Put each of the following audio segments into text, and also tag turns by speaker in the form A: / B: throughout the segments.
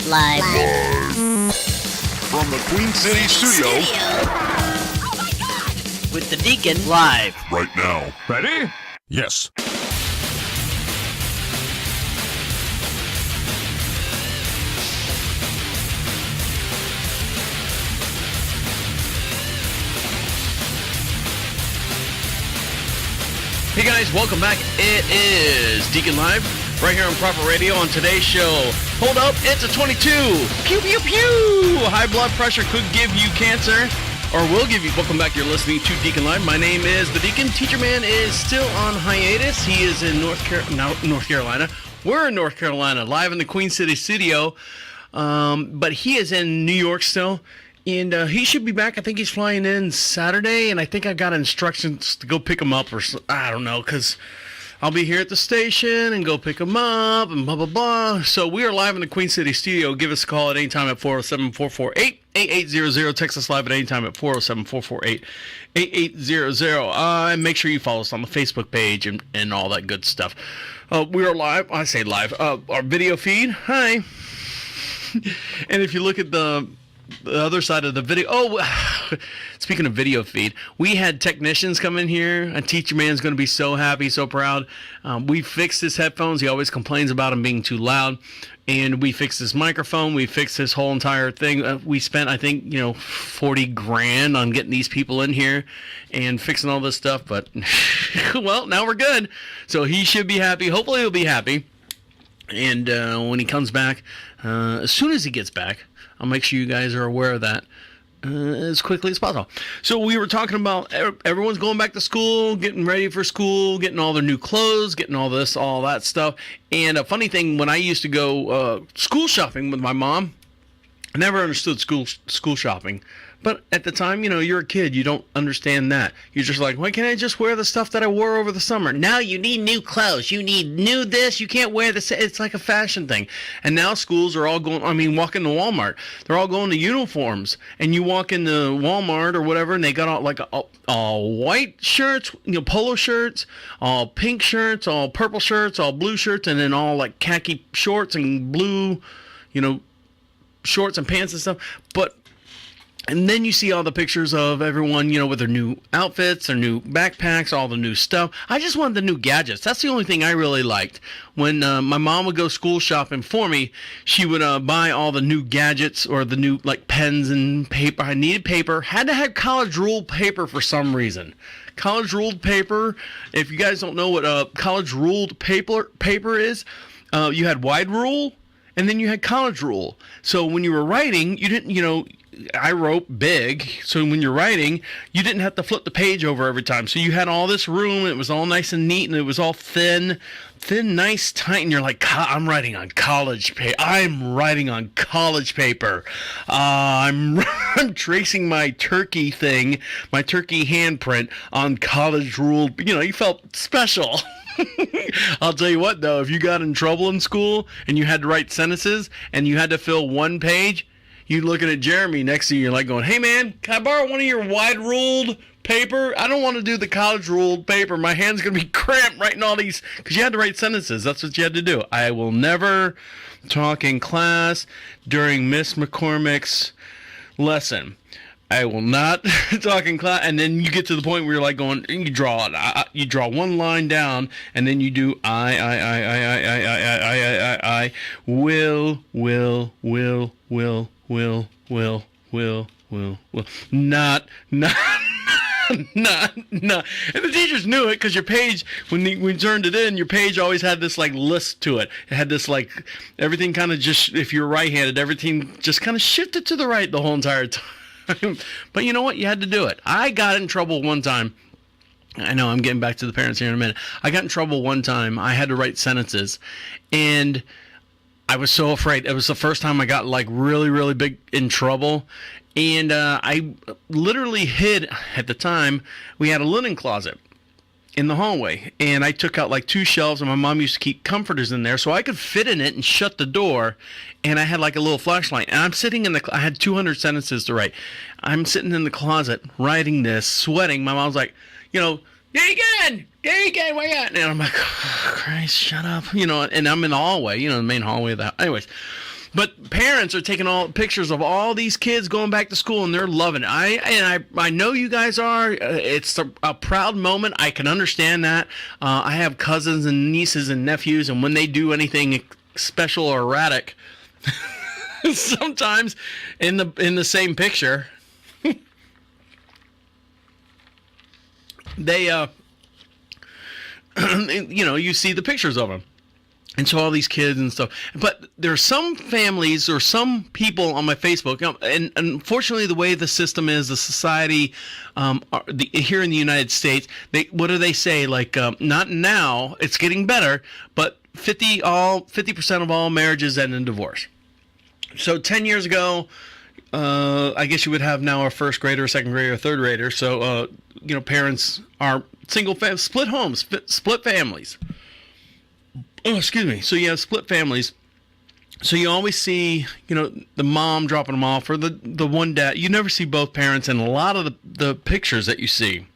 A: Live.
B: From the Queen City studio.
A: Oh my God!
C: With the Deacon live.
B: Right now.
D: Ready?
B: Yes.
C: Hey guys, welcome back. It is Deacon Live, right here on Proper Radio. On today's show, hold up, it's a 22. Pew, pew, pew. High blood pressure could give you cancer, or will give you. Welcome back, you're listening to Deacon Live. My name is the Deacon. Teacher Man is still on hiatus. He is in North Carolina. We're in North Carolina, live in the Queen City studio, but he is in New York still. And he should be back. I think he's flying in Saturday, and I think I got instructions to go pick him up, or I don't know, because I'll be here at the station and go pick him up and blah, blah, blah. So we are live in the Queen City studio. Give us a call at any time at 407-448-8800. Text us live at any time at 407-448-8800. And make sure you follow us on the Facebook page and all that good stuff. We are live. I say live. Our video feed. Hi. And if you look at the other side of the video. Speaking of video feed, we had technicians come in here. A teacher man's going to be so happy, so proud. We fixed his headphones. He always complains about them being too loud. And we fixed his microphone. We fixed his whole entire thing. We spent, I think, $40,000 on getting these people in here and fixing all this stuff. But, well, now we're good. So he should be happy. Hopefully he'll be happy. And when he comes back, as soon as he gets back, I'll make sure you guys are aware of that as quickly as possible. So we were talking about everyone's going back to school, getting ready for school, getting all their new clothes, getting all this, all that stuff. And a funny thing, when I used to go school shopping with my mom, I never understood school shopping. But at the time, you're a kid. You don't understand that. You're just like, why can't I just wear the stuff that I wore over the summer? Now you need new clothes. You need new this. You can't wear this. It's like a fashion thing. And now schools are all going, walk into Walmart. They're all going to uniforms. And you walk into Walmart or whatever, and they got all white shirts, polo shirts, all pink shirts, all purple shirts, all blue shirts, and then all like khaki shorts and blue, shorts and pants and stuff. And then you see all the pictures of everyone, with their new outfits, their new backpacks, all the new stuff. I just wanted the new gadgets. That's the only thing I really liked. When my mom would go school shopping for me, she would buy all the new gadgets or the new pens and paper. I needed paper. Had to have college ruled paper for some reason. College ruled paper. If you guys don't know what college ruled paper is, you had wide rule and then you had college rule. So when you were writing, you didn't, I wrote big, so when you're writing, you didn't have to flip the page over every time. So you had all this room, and it was all nice and neat, and it was all thin, nice, tight, and you're like, I'm writing on college paper. I'm writing on college paper. I'm tracing my turkey thing, my turkey handprint on college ruled. You felt special. I'll tell you what, though, if you got in trouble in school and you had to write sentences and you had to fill one page, you looking at Jeremy next to you, you're like going, hey man, can I borrow one of your wide ruled paper? I don't want to do the college ruled paper. My hand's going to be cramped writing all these, because you had to write sentences. That's what you had to do. I will never talk in class during Miss McCormick's lesson. I will not talk in class. And then you get to the point where you're like going, and you draw one line down, and then you do I will, not. And the teachers knew it because your page, when we turned it in, your page always had this list to it. It had this everything kind of just, if you're right-handed, everything just kind of shifted to the right the whole entire time. But you know what? You had to do it. I got in trouble one time. I know I'm getting back to the parents here in a minute. I got in trouble one time. I had to write sentences, and I was so afraid. It was the first time I got really, really big in trouble. And I literally hid, at the time, we had a linen closet in the hallway. And I took out 2 shelves, and my mom used to keep comforters in there so I could fit in it and shut the door. And I had a little flashlight. And I'm sitting I had 200 sentences to write. I'm sitting in the closet writing this, sweating. My mom's like, Deacon, where you at? And I'm like, oh, Christ, shut up. And I'm in the hallway, the main hallway of the house. Anyways. But parents are taking all pictures of all these kids going back to school, and they're loving it. I know you guys are. It's a proud moment. I can understand that. I have cousins and nieces and nephews, and when they do anything special or erratic, sometimes in the same picture, they you see the pictures of them. And so all these kids and stuff. But there are some families or some people on my Facebook, and unfortunately the way the system is, the society here in the United States, what do they say? Like, not now, it's getting better, but 50% of all marriages end in divorce. So 10 years ago, I guess you would have now a first grader, second grader, third grader. So, parents are split homes, split families. Oh, excuse me. So you have split families. So you always see, the mom dropping them off or the one dad. You never see both parents in a lot of the pictures that you see.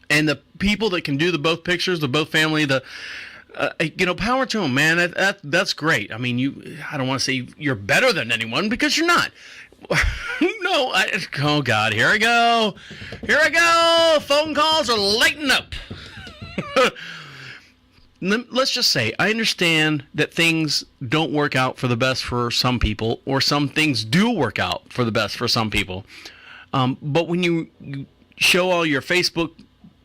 C: And the people that can do both pictures, the both family, power to them, man. That's great. I mean, I don't want to say you're better than anyone because you're not. No, oh God, here I go. Phone calls are lighting up. Let's just say, I understand that things don't work out for the best for some people, or some things do work out for the best for some people. But when you show all your Facebook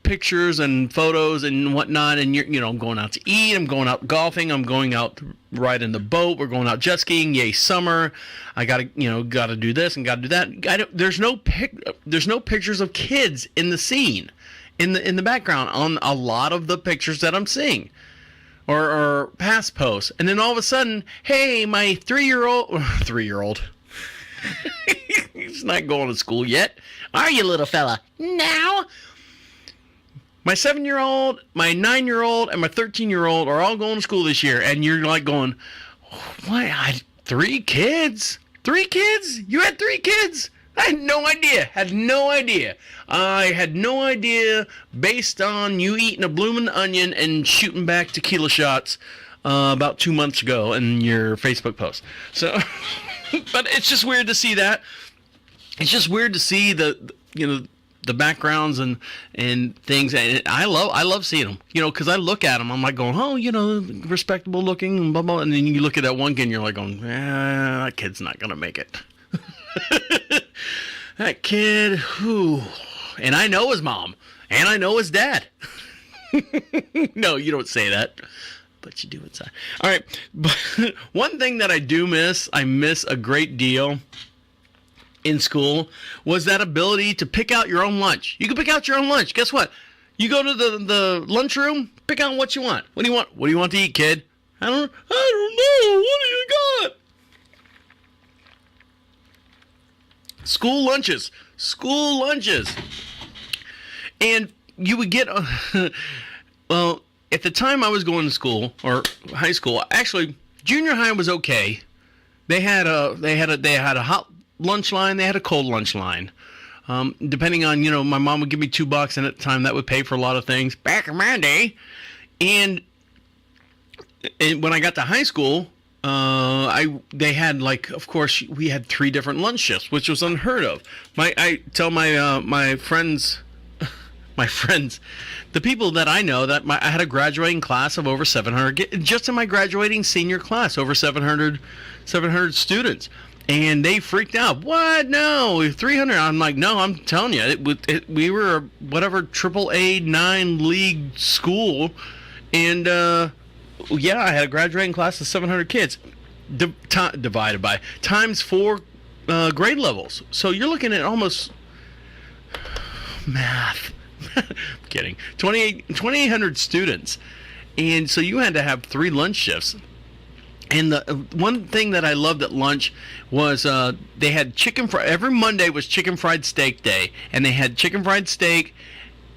C: pictures and photos and whatnot, and I'm going out to eat, I'm going out golfing, I'm going out to ride in the boat, we're going out jet skiing, yay summer, I gotta do this and gotta do that. There's no pictures of kids in the scene, in the background on a lot of the pictures that I'm seeing. Or past posts, and then all of a sudden, hey, my 3-year-old, he's not going to school yet, are you, little fella? Now, my 7-year-old, my 9-year-old, and my 13-year-old are all going to school this year, and you're like going, what? 3 kids? 3 kids? You had 3 kids? I had no idea. I had no idea based on you eating a bloomin' onion and shooting back tequila shots about 2 months ago in your Facebook post. So, but it's just weird to see that. It's just weird to see the backgrounds and things. And I love seeing them, because I look at them. I'm like going, oh, respectable looking, and blah, blah. And then you look at that one kid and you're like going, that kid's not going to make it. That kid, and I know his mom, and I know his dad. No, you don't say that, but you do inside. All right, but one thing that I miss a great deal in school, was that ability to pick out your own lunch. You can pick out your own lunch. Guess what? You go to the lunchroom, pick out what you want. What do you want? What do you want to eat, kid? I don't know. What do you got? School lunches. And you would get, well, at the time I was going to school, or high school, actually, junior high was okay. They had a hot lunch line, they had a cold lunch line. Depending on, my mom would give me $2, and at the time that would pay for a lot of things back in my day. And when I got to high school, they had, like, of course, we had 3 different lunch shifts, which was unheard of. I tell my friends, the people that I know, that I had a graduating class of over 700, just in my graduating senior class, over 700 students. And they freaked out. What? No, 300. I'm like, no, I'm telling you, we were whatever AAA 9 league school, and yeah, I had a graduating class of 700 kids, divided by times 4 grade levels. So you're looking at almost math. I'm kidding. 2,800 students, and so you had to have 3 lunch shifts. And the one thing that I loved at lunch was they had every Monday was chicken fried steak day, and they had chicken fried steak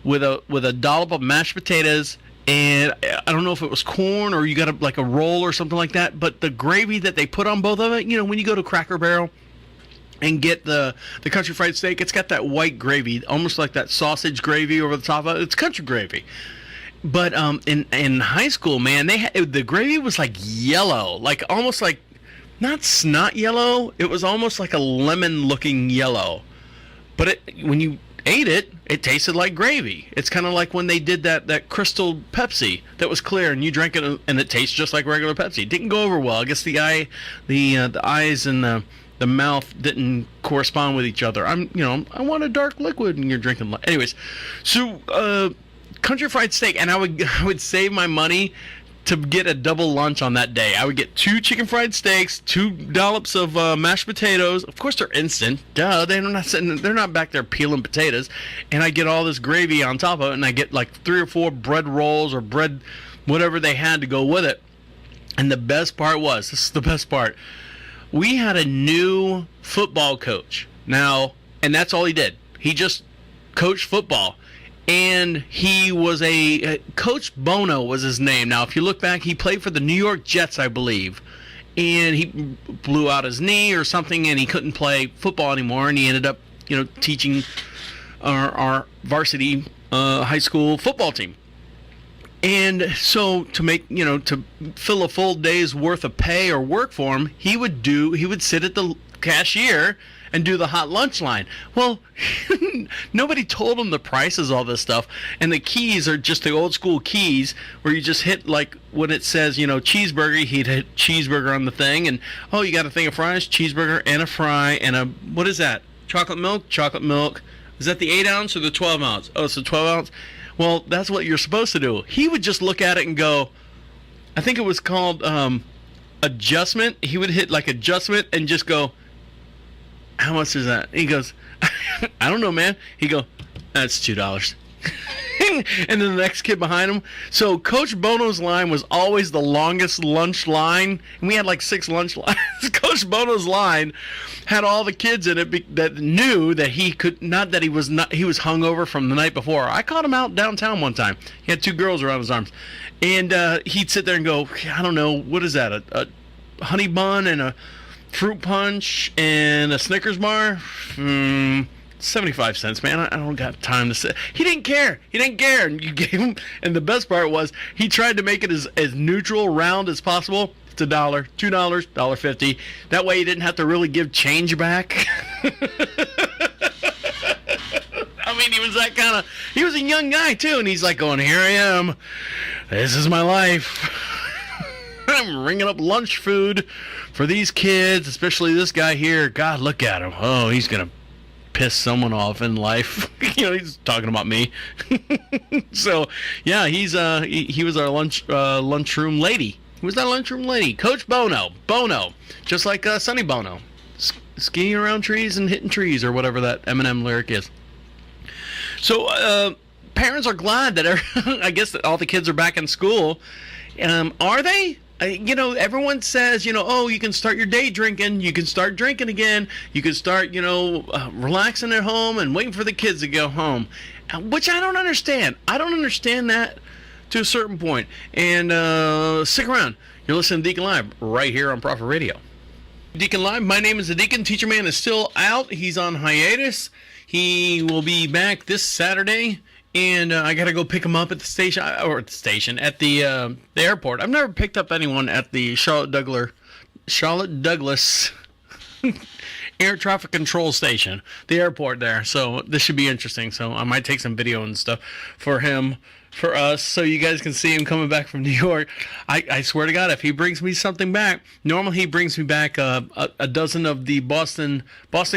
C: with a dollop of mashed potatoes, and I don't know if it was corn or you got a roll or something like that, but the gravy that they put on both of it, when you go to Cracker Barrel and get the country fried steak, it's got that white gravy, almost like that sausage gravy over the top of it. It's country gravy. But in high school, man, the gravy was like yellow, like almost like not snot yellow. It was almost like a lemon-looking yellow. But when you ate it, it tasted like gravy. It's kind of like when they did that Crystal Pepsi that was clear, and you drank it, and it tastes just like regular Pepsi. It didn't go over well. I guess the eyes and the mouth didn't correspond with each other. I want a dark liquid, and you're drinking. Anyways, so country fried steak, and I would save my money to get a double lunch on that day. I would get 2 chicken fried steaks, 2 dollops of mashed potatoes. Of course, they're instant. Duh, they're not back there peeling potatoes. And I get all this gravy on top of it, and I get like 3 or 4 bread rolls or bread, whatever they had to go with it. And the best part was, this is the best part, we had a new football coach. Now, and that's all he did. He just coached football. And he was Coach Bono was his name. Now, if you look back, he played for the New York Jets, I believe. And he blew out his knee or something, and he couldn't play football anymore. And he ended up, teaching our varsity high school football team. And so to fill a full day's worth of pay or work for him, he would sit at the cashier and do the hot lunch line. Well, nobody told him the prices, all this stuff. And the keys are just the old school keys where you just hit, like, when it says, cheeseburger, he'd hit cheeseburger on the thing. And, oh, you got a thing of fries, cheeseburger, and a fry, and what is that? Chocolate milk. Is that the 8 ounce or the 12 ounce? Oh, it's the 12 ounce? Well, that's what you're supposed to do. He would just look at it and go, I think it was called adjustment. He would hit, like, adjustment and just go, how much is that? He goes, I don't know, man. He go, that's $2. And then the next kid behind him. So Coach Bono's line was always the longest lunch line. And we had like 6 lunch lines. Coach Bono's line had all the kids in it that knew that he was hungover from the night before. I caught him out downtown one time. He had 2 girls around his arms. And he'd sit there and go, I don't know, what is that? A honey bun and a fruit punch and a Snickers bar, 75 cents, man. I don't got time to sit. He didn't care. And you gave him, and the best part was he tried to make it as neutral, round as possible. It's $1, $2, $1.50. That way he didn't have to really give change back. I mean, he was a young guy too, and he's like going, here I am. This is my life. I'm ringing up lunch food for these kids, especially this guy here. God, look at him. Oh, he's going to piss someone off in life. He's talking about me. So, yeah, he was our lunchroom lady. He was that lunchroom lady. Coach Bono, just like Sonny Bono, skiing around trees and hitting trees, or whatever that Eminem lyric is. So, parents are glad that I guess that all the kids are back in school. Are they? Everyone says, oh, you can start your day drinking. You can start drinking again. You can start, relaxing at home and waiting for the kids to go home, which I don't understand. I don't understand that to a certain point. And stick around. You're listening to Deacon Live right here on Prophet Radio. Deacon Live, my name is the Deacon. Teacher Man is still out. He's on hiatus. He will be back this Saturday. And I got to go pick him up at the station, at the airport. I've never picked up anyone at the Charlotte Douglas Air Traffic Control Station, the airport there. So this should be interesting. So I might take some video and stuff for us, so you guys can see him coming back from New York. I swear to God, if he brings me something back, normally he brings me back a dozen of the Boston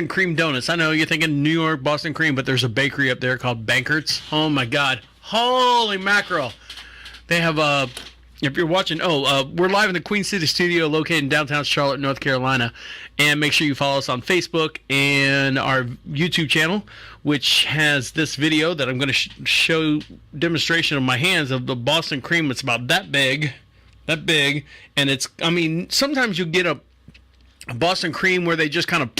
C: cream donuts. I know you're thinking New York Boston cream, but there's a bakery up there called Bankert's. Oh my God, holy mackerel! They have if you're watching, we're live in the Queen City studio located in downtown Charlotte, North Carolina. And make sure you follow us on Facebook and our YouTube channel, which has this video that I'm going to show demonstration of my hands of the Boston cream. It's about that big. And sometimes you get a Boston cream where they just kind of,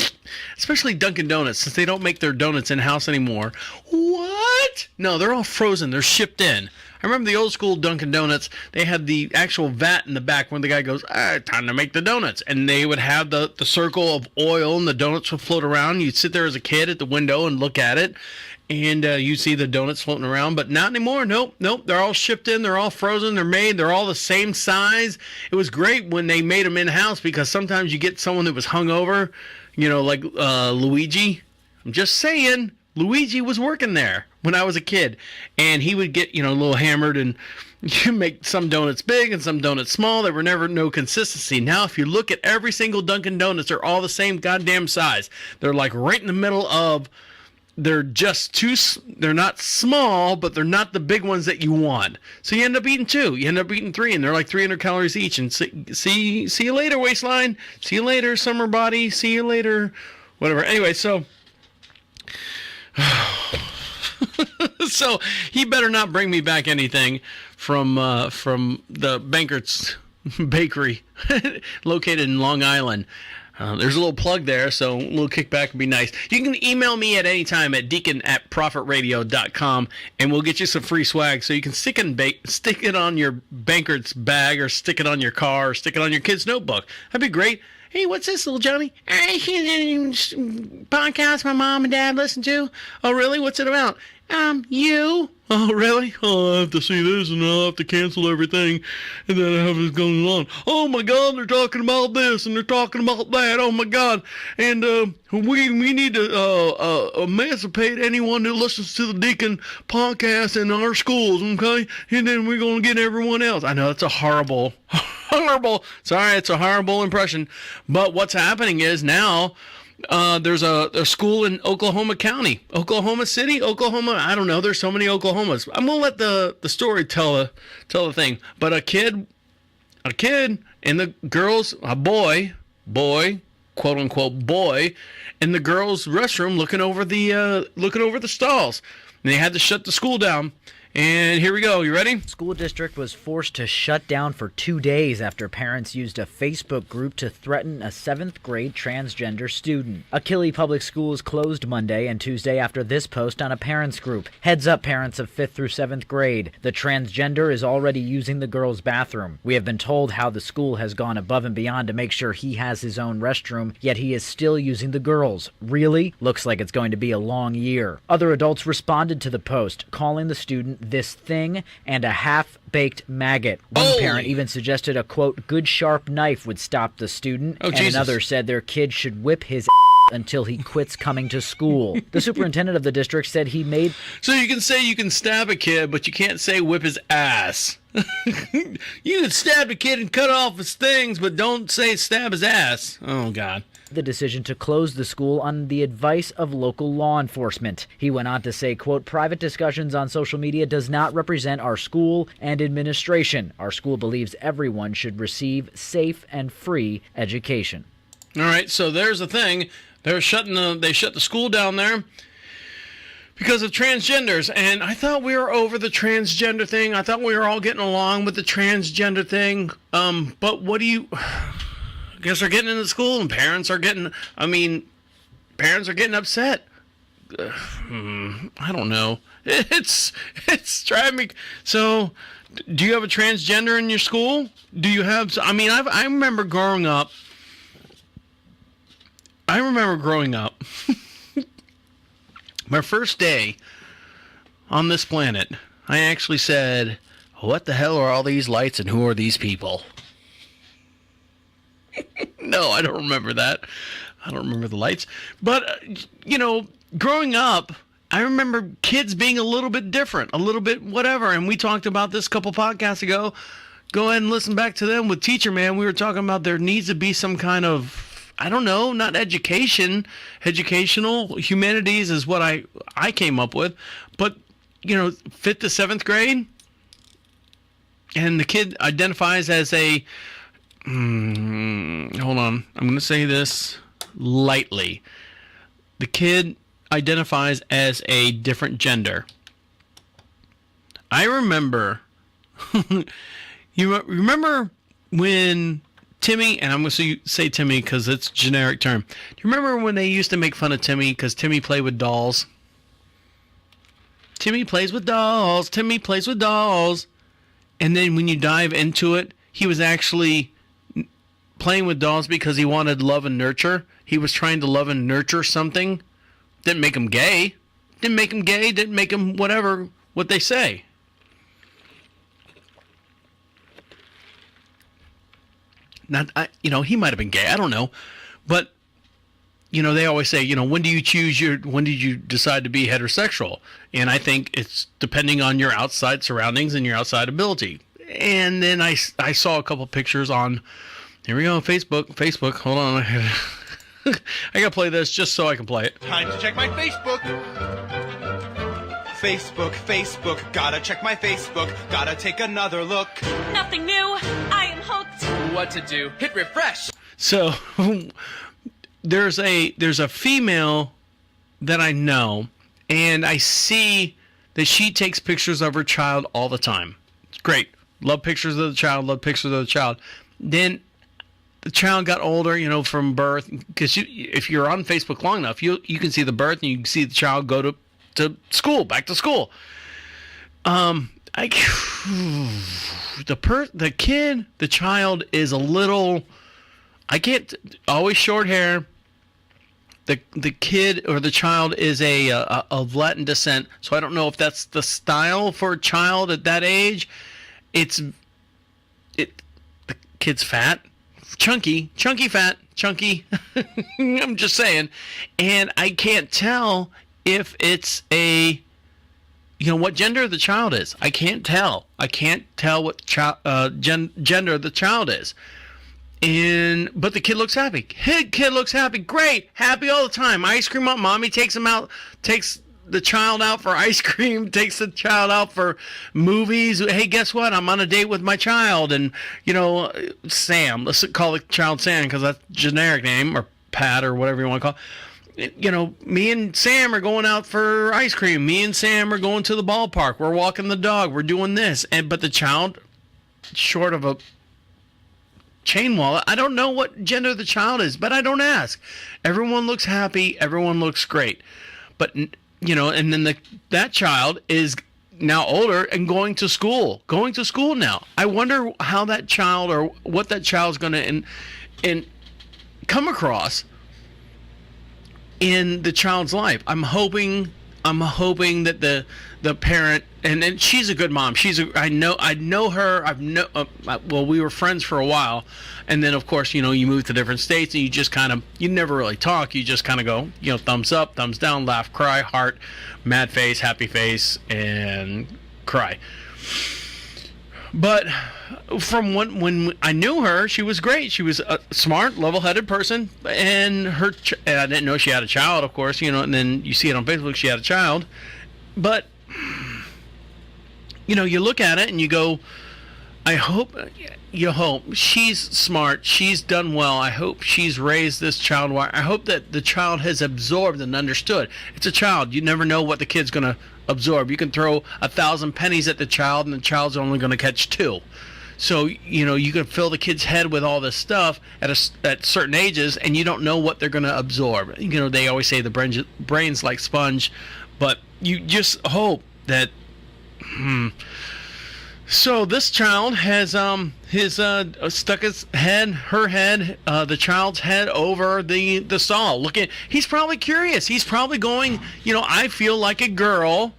C: especially Dunkin' Donuts, since they don't make their donuts in-house anymore. What? No, they're all frozen. They're shipped in. I I remember the old school Dunkin' Donuts. They had the actual vat in the back when the guy goes, time to make the donuts. And they would have the circle of oil and the donuts would float around. You'd sit there as a kid at the window and look at it. And you see the donuts floating around, but not anymore. Nope. They're all shipped in. They're all frozen. They're made. They're all the same size. It was great when they made them in-house because sometimes you get someone that was hungover, like Luigi. I'm just saying, Luigi was working there when I was a kid, and he would get, a little hammered, and you make some donuts big and some donuts small. There were never no consistency. Now, if you look at every single Dunkin' Donuts, they're all the same goddamn size. They're like right in the middle of. They're not small, but they're not the big ones that you want. So you end up eating 2. You end up eating 3, and they're like 300 calories each. And see you later, waistline. See you later, summer body. See you later, whatever. Anyway, so so he better not bring me back anything from the Bankert's Bakery located in Long Island. There's a little plug there, so a little kickback would be nice. You can email me at any time at deacon@profitradio.com, and we'll get you some free swag so you can stick it on your Bankert's bag, or stick it on your car, or stick it on your kid's notebook. That'd be great. Hey, what's this, little Johnny? Podcast my mom and dad listen to. Oh, really? What's it about? You. Oh, really? Oh, I have to see this, and I'll have to cancel everything, and then I have it going on. Oh, my God, they're talking about this, and they're talking about that. Oh, my God. And we need to emancipate anyone that listens to the Deacon podcast in our schools, okay? And then we're going to get everyone else. I know, it's a horrible, it's a horrible impression. But what's happening is now... there's a school in Oklahoma County, Oklahoma City, Oklahoma. I don't know. There's so many Oklahomas. I'm gonna let the story tell the thing. But a kid, and the girls, a boy, quote unquote boy, in the girls' restroom looking over the stalls. And they had to shut the school down. And here we go. You ready?
D: School district was forced to shut down for 2 days after parents used a Facebook group to threaten a 7th grade transgender student. Achille Public Schools closed Monday and Tuesday after this post on a parents group. Heads up, parents of 5th through 7th grade. The transgender is already using the girls' bathroom. We have been told how the school has gone above and beyond to make sure he has his own restroom, yet he is still using the girls'. Really? Looks like it's going to be a long year. Other adults responded to the post, calling the student this thing and a half-baked maggot. One parent even suggested a, quote, good sharp knife would stop the student, and
C: Jesus.
D: Another said their kid should whip his until he quits coming to school. The superintendent of the district said he made...
C: So you can say you can stab a kid, but you can't say whip his ass. You can stab a kid and cut off his things, but don't say stab his ass. Oh, God.
D: The decision to close the school on the advice of local law enforcement. He went on to say, quote, private discussions on social media does not represent our school and administration. Our school believes everyone should receive safe and free education.
C: All right, so there's the thing. They shut the school down there because of transgenders, and I thought we were over the transgender thing. I thought we were all getting along with the transgender thing. But what do you... I guess they're getting into school, and parents are getting upset. I don't know. It's driving me. So, do you have a transgender in your school? Do you have? I mean, I remember growing up. My first day on this planet, I actually said, "What the hell are all these lights, and who are these people?" No, I don't remember that. I don't remember the lights. But, growing up, I remember kids being a little bit different, a little bit whatever. And we talked about this a couple podcasts ago. Go ahead and listen back to them with Teacher Man. We were talking about there needs to be some kind of, I don't know, not education. Educational humanities is what I came up with. But, 5th to 7th grade. And the kid identifies as a... hold on. I'm going to say this lightly. The kid identifies as a different gender. I remember... you remember when Timmy, and I'm going to say Timmy because it's a generic term. Do you remember when they used to make fun of Timmy because Timmy played with dolls? Timmy plays with dolls. Timmy plays with dolls. And then when you dive into it, he was actually playing with dolls because he wanted love and nurture. He was trying to love and nurture something. Didn't make him gay. Didn't make him gay. Didn't make him whatever, what they say. He might have been gay. I don't know. But, they always say, when did you decide to be heterosexual? And I think it's depending on your outside surroundings and your outside ability. And then I saw a couple pictures on, here we go, Facebook. Hold on. I got to play this just so I can play it.
A: Time to check my Facebook. Facebook, gotta check my Facebook, gotta take another look.
E: Nothing new, I am hooked.
A: What to do? Hit refresh.
C: So there's a female that I know, and I see that she takes pictures of her child all the time. It's great. Love pictures of the child. Then the child got older, from birth, because if you're on Facebook long enough, you can see the birth and you can see the child go to school, back to school. The child is a little, always short hair. The kid or the child is of Latin descent, so I don't know if that's the style for a child at that age. The kid's fat, chunky, fat, chunky. I'm just saying, and I can't tell if it's what gender the child is. I can't tell. What gender the child is. But the kid looks happy. Kid looks happy. Great. Happy all the time. Ice cream up. Mommy takes the child out for ice cream, takes the child out for movies. Hey, guess what? I'm on a date with my child. And, Sam. Let's call the child Sam because that's a generic name, or Pat, or whatever you want to call it. Me and Sam are going out for ice cream. Me and Sam are going to the ballpark. We're walking the dog. We're doing this. But the child, short of a chain wallet, I don't know what gender the child is, but I don't ask. Everyone looks happy. Everyone looks great. But, and then that child is now older and going to school now. I wonder how that child, or what that child's going to come across in the child's life. I'm hoping that the parent, and she's a good mom. I know her. We were friends for a while, and then of course, you move to different states, and you just you never really talk. You just kind of go, thumbs up, thumbs down, laugh, cry, heart, mad face, happy face, and cry. But from when I knew her, she was great. She was a smart, level-headed person, and and I didn't know she had a child, of course, and then you see it on Facebook, she had a child. But, you look at it and you go, you hope she's smart, she's done well. I hope she's raised this child well. I hope that the child has absorbed and understood. It's a child. You never know what the kid's going to absorb. You can throw 1,000 pennies at the child, and the child's only going to catch 2. So, you can fill the kid's head with all this stuff at certain ages, and you don't know what they're going to absorb. They always say the brain's like sponge, but you just hope that... So this child has stuck the child's head over the stall. He's probably curious. He's probably going, I feel like a girl.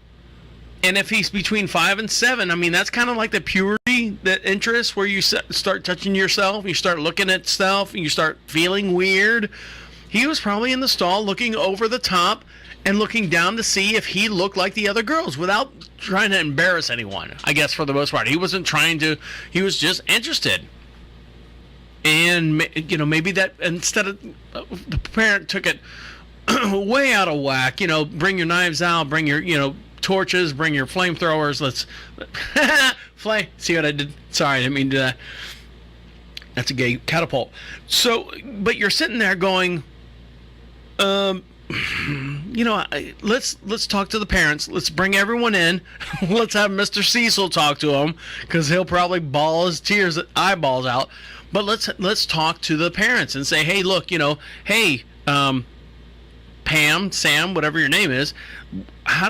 C: And if he's between 5 and 7, I mean, that's kind of like the puberty, that interest where you start touching yourself, you start looking at stuff, and you start feeling weird. He was probably in the stall looking over the top and looking down to see if he looked like the other girls without trying to embarrass anyone, I guess, for the most part. He wasn't trying to, he was just interested. And, maybe that, instead of, the parent took it way out of whack, bring your knives out, bring your, torches, bring your flamethrowers, let's, see what I did? Sorry, I didn't mean to do that. That's a gay catapult. So, but you're sitting there going, let's talk to the parents. Let's bring everyone in. Let's have Mr. Cecil talk to him, because he'll probably bawl his eyeballs out. But let's talk to the parents and say, hey, look, hey, Pam, Sam, whatever your name is,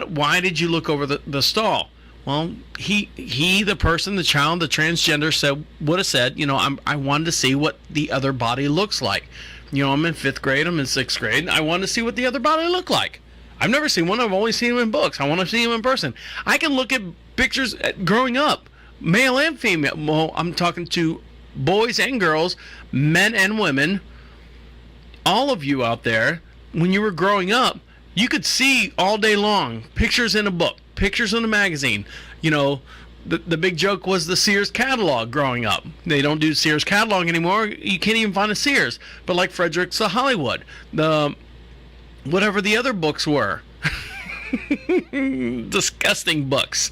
C: why did you look over the stall? Well, the person, the child, the transgender would have said, I wanted to see what the other body looks like. I'm in 5th grade, I'm in 6th grade. I wanted to see what the other body looked like. I've never seen one. I've only seen them in books. I want to see them in person. I can look at pictures growing up, male and female. Well, I'm talking to boys and girls, men and women. All of you out there, when you were growing up, you could see all day long pictures in a book, pictures in a magazine. The big joke was the Sears catalog growing up. They don't do Sears catalog anymore. You can't even find a Sears. But like Frederick's of Hollywood, whatever the other books were. Disgusting books.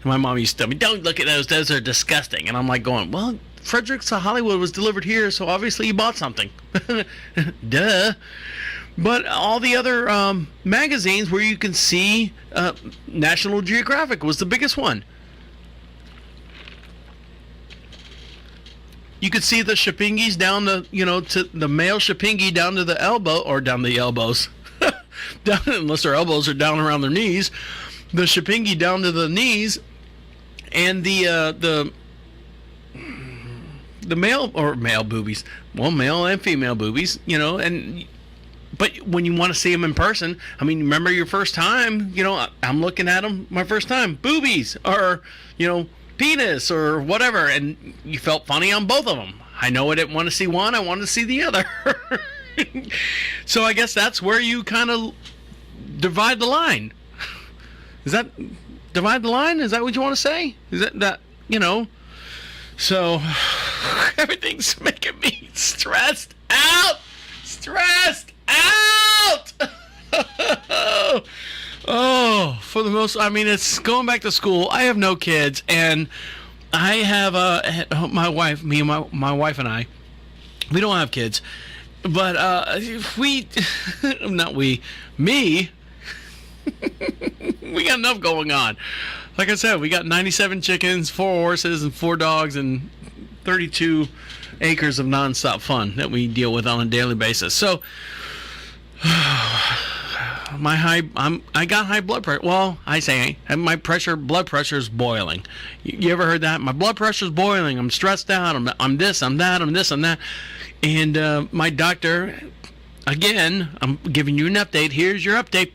C: My mom used to tell me, don't look at those are disgusting. And I'm like going, well, Frederick's of Hollywood was delivered here, so obviously you bought something. Duh. But all the other magazines where you can see, National Geographic was the biggest one. You could see the shapingis down to the male shapingi down to the elbow, or down the elbows. Unless their elbows are down around their knees. The shapingi down to the knees, and the male boobies. Well, male and female boobies, but when you want to see them in person, remember your first time, I'm looking at them my first time, boobies, or, penis, or whatever, and you felt funny on both of them. I know I didn't want to see one, I wanted to see the other. So I guess that's where you kind of divide the line. Is that divide the line? Is that what you want to say? Is that So everything's making me stressed out. Oh, for the most, it's going back to school. I have no kids, and I have my wife, my wife and I, we don't have kids, but me, we got enough going on. Like I said, we got 97 chickens, 4 horses, and 4 dogs, and 32 acres of nonstop fun that we deal with on a daily basis. So, I got high blood pressure. Well, I say my blood pressure is boiling. You ever heard that? My blood pressure is boiling. I'm stressed out. I'm this, I'm that, I'm this, I'm that. And my doctor, again, I'm giving you an update. Here's your update.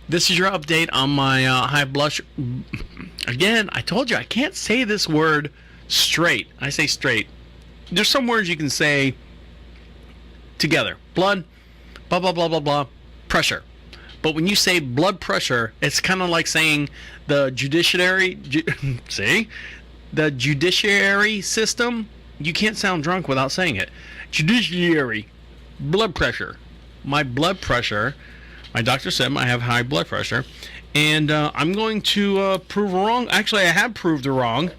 C: This is your update on my high blood pressure. Again, I told you I can't say this word straight. I say straight. There's some words you can say together. Blood, blah, blah, blah, blah, blah, pressure. But when you say blood pressure, it's kind of like saying the judiciary, the judiciary system. You can't sound drunk without saying it. Judiciary, blood pressure. My blood pressure, my doctor said I have high blood pressure, and I'm going to prove her wrong. Actually, I have proved her wrong.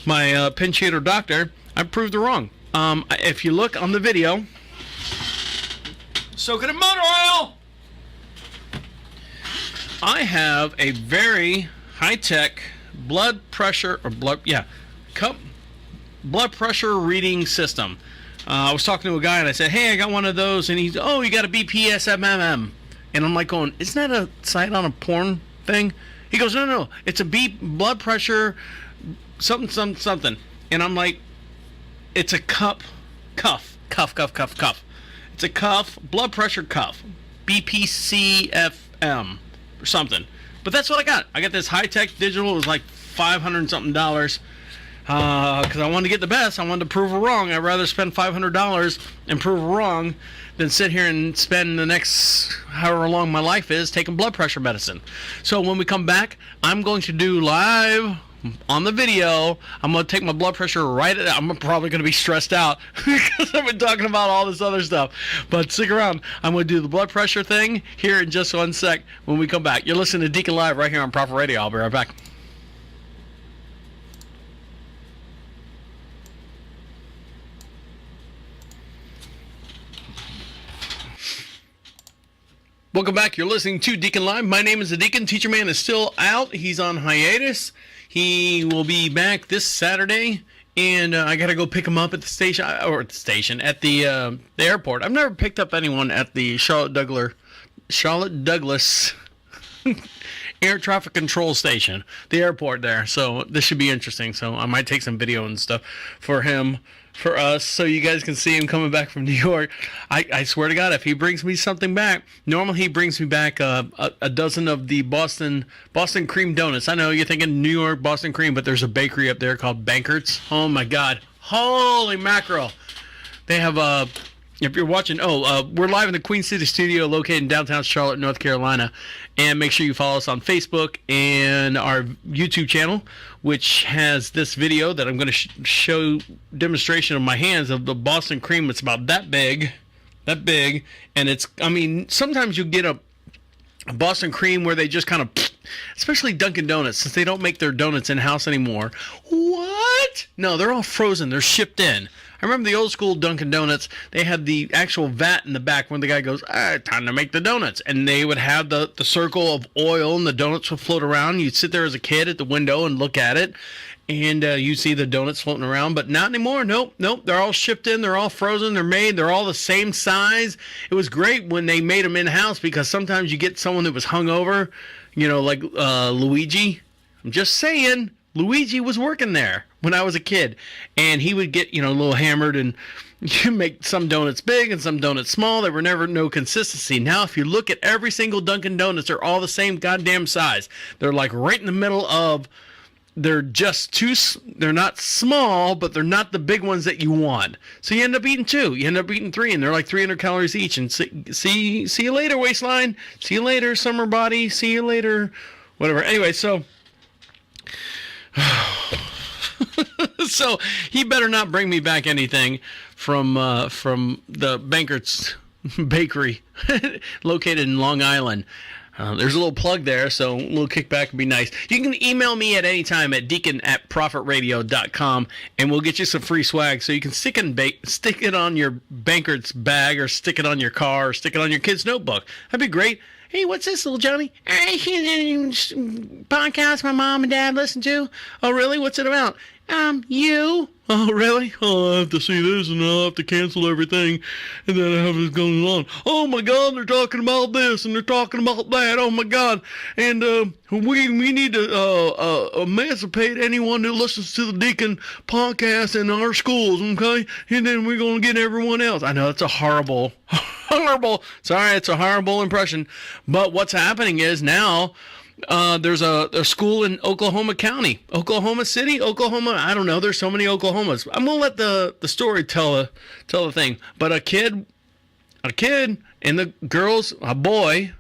C: My pinch hitter doctor, I proved her wrong. If you look on the video, soaking in motor oil, I have a very high-tech blood pressure blood pressure reading system. I was talking to a guy and I said, hey, I got one of those, and he's, oh, you got a BPSMMM. And I'm like going, isn't that a site on a porn thing? He goes, no, it's a blood pressure something. And I'm like, it's a cuff. It's a cuff, blood pressure cuff, BPCFM or something. But that's what I got. I got this high-tech digital. It was like $500 and something because I wanted to get the best. I wanted to prove her wrong. I'd rather spend $500 and prove her wrong than sit here and spend the next however long my life is taking blood pressure medicine. So when we come back, I'm going to do live on the video. I'm going to take my blood pressure I'm probably going to be stressed out because I've been talking about all this other stuff. But stick around. I'm going to do the blood pressure thing here in just 1 sec when we come back. You're listening to Deacon Live right here on Proper Radio. I'll be right back. Welcome back. You're listening to Deacon Live. My name is the Deacon. Teacher Man is still out. He's on hiatus. He will be back this Saturday and I gotta go pick him up at the station, at the airport. I've never picked up anyone at the Charlotte Douglas air traffic control station, the airport there. So this should be interesting. So I might take some video and stuff for him, for us, so you guys can see him coming back from New York. I swear to God, if he brings me something back, normally he brings me back a dozen of the Boston cream donuts. I know you're thinking New York Boston cream, but there's a bakery up there called Bankert's. Oh my God, holy mackerel! They have if you're watching, we're live in the Queen City studio located in downtown Charlotte, North Carolina. And make sure you follow us on Facebook and our YouTube channel, which has this video that I'm going to show demonstration of my hands of the Boston cream. It's about that big. And it's, I mean, sometimes you get a Boston cream where they just kind of, especially Dunkin' Donuts, since they don't make their donuts in-house anymore. What? No, they're all frozen. They're shipped in. I remember the old school Dunkin' Donuts, they had the actual vat in the back when the guy goes, time to make the donuts. And they would have the circle of oil and the donuts would float around. You'd sit there as a kid at the window and look at it. And you see the donuts floating around, but not anymore. Nope. They're all shipped in. They're all frozen. They're made. They're all the same size. It was great when they made them in-house because sometimes you get someone that was hungover, like Luigi. I'm just saying, Luigi was working there when I was a kid, and he would get, a little hammered, and you make some donuts big and some donuts small. There were never no consistency. Now, if you look at every single Dunkin' Donuts, they're all the same goddamn size. They're like right in the middle of, they're not small, but they're not the big ones that you want. So you end up eating 2. You end up eating 3, and they're like 300 calories each. And see you later, waistline. See you later, summer body. See you later, whatever. Anyway, so... So he better not bring me back anything from the Bankert's bakery located in Long Island. There's a little plug there, so a little kickback would be nice. You can email me at any time at deacon@profitradio.com, and we'll get you some free swag so you can stick it on your Bankert's bag, or stick it on your car, or stick it on your kid's notebook. That'd be great. Hey, what's this, little Johnny? Podcast my mom and dad listen to. Oh, really? What's it about? You. Oh, really? Oh, I have to see this, and I'll have to cancel everything, and then I have this going on. Oh, my God, they're talking about this, and they're talking about that. Oh, my God. And we need to emancipate anyone that listens to the Deacon podcast in our schools, okay? And then we're going to get everyone else. I know, it's a horrible, it's a horrible impression. But what's happening is now... there's a school in Oklahoma County, Oklahoma City, Oklahoma. I don't know. There's so many Oklahomas. I'm gonna let the story tell the thing. But a kid, and the girls, a boy,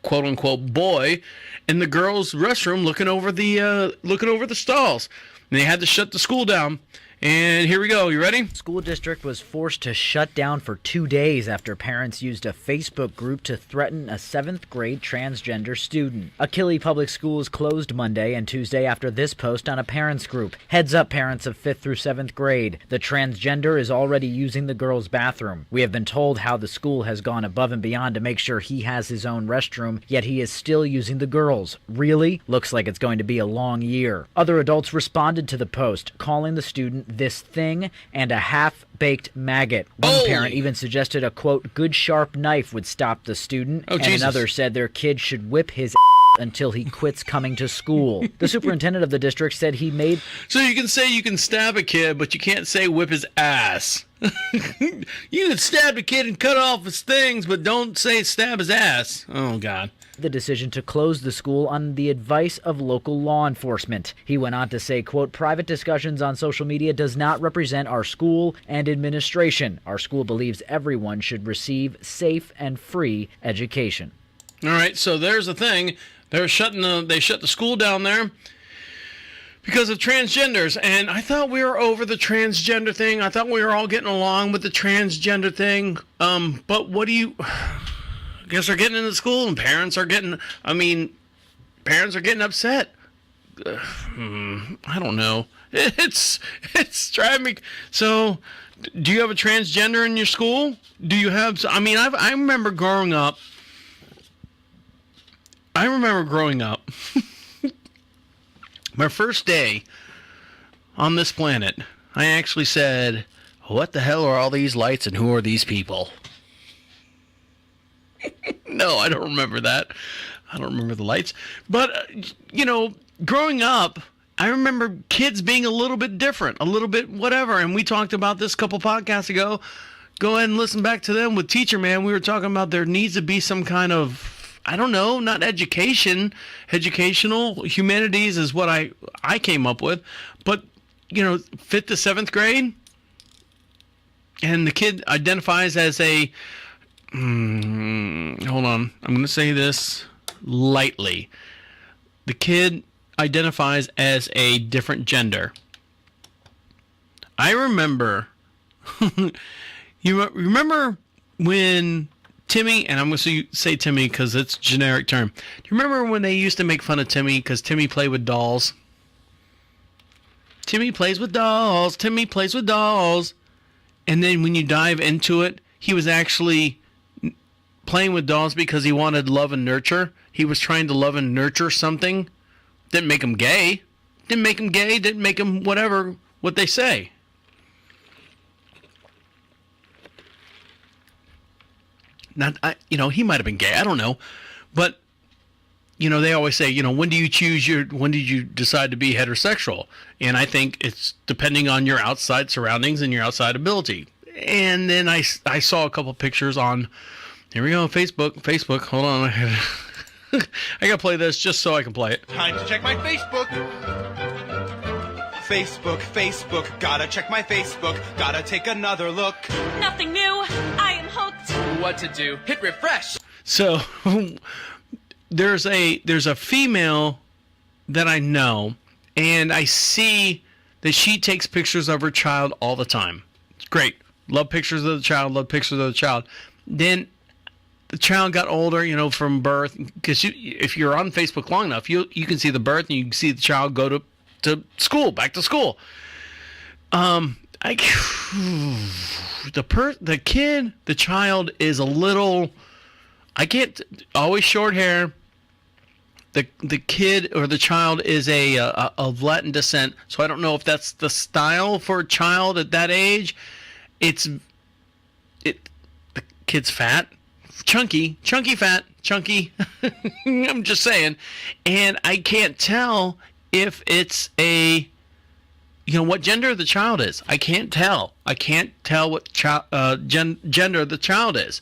C: quote unquote boy, in the girls' restroom looking over the stalls. And they had to shut the school down. And here we go. You ready?
D: School district was forced to shut down for 2 days after parents used a Facebook group to threaten a 7th grade transgender student. Achille Public Schools closed Monday and Tuesday after this post on a parents group. Heads up, parents of 5th through 7th grade. The transgender is already using the girls' bathroom. We have been told how the school has gone above and beyond to make sure he has his own restroom, yet he is still using the girls'. Really? Looks like it's going to be a long year. Other adults responded to the post, calling the student this thing and a half-baked maggot. One parent even suggested a, quote, good sharp knife would stop the student, and
C: Jesus.
D: Another said their kid should whip his until he quits coming to school. The superintendent of the district said he made...
C: So you can say you can stab a kid, but you can't say whip his ass. You can stab a kid and cut off his things, but don't say stab his ass. Oh, God.
D: The decision to close the school on the advice of local law enforcement. He went on to say, quote, private discussions on social media does not represent our school and administration. Our school believes everyone should receive safe and free education.
C: All right, so there's the thing. They shut the school down there because of transgenders, and I thought we were over the transgender thing. I thought we were all getting along with the transgender thing. But what do you... I guess they're getting into school, and parents are getting upset. I don't know. It's driving me. So, do you have a transgender in your school? Do you have? I mean, I remember growing up. My first day on this planet. I actually said, what the hell are all these lights and who are these people? No, I don't remember that. I don't remember the lights. But, growing up, I remember kids being a little bit different, a little bit whatever. And we talked about this a couple podcasts ago. Go ahead and listen back to them with Teacher Man. We were talking about there needs to be some kind of, I don't know, not education. Educational humanities is what I came up with. But, 5th to 7th grade, and the kid identifies as a, hold on, I'm going to say this lightly. The kid identifies as a different gender. I remember, you remember when Timmy, and I'm going to say Timmy because it's a generic term. Do you remember when they used to make fun of Timmy because Timmy played with dolls? Timmy plays with dolls. Timmy plays with dolls. And then when you dive into it, he was actually playing with dolls because he wanted love and nurture. He was trying to love and nurture something. Didn't make him gay. Didn't make him gay. Didn't make him whatever, what they say. He might have been gay. I don't know. But, they always say, when did you decide to be heterosexual? And I think it's depending on your outside surroundings and your outside ability. And then I saw a couple pictures on, here we go, Facebook. Hold on. I got to play this just so I can play it.
A: Time to check my Facebook. Facebook. Gotta check my Facebook. Gotta take another look.
E: Nothing new. I am hooked.
F: What to do? Hit refresh.
C: So there's a female that I know, and I see that she takes pictures of her child all the time. It's great. Love pictures of the child. Then the child got older, from birth, because if you're on Facebook long enough, you can see the birth and you can see the child go to school, back to school. The child is a little, I can't, always short hair. The kid or the child is of Latin descent, so I don't know if that's the style for a child at that age. The kid's fat, chunky fat, chunky. I'm just saying, and I can't tell if it's what gender the child is. I can't tell. What gender the child is.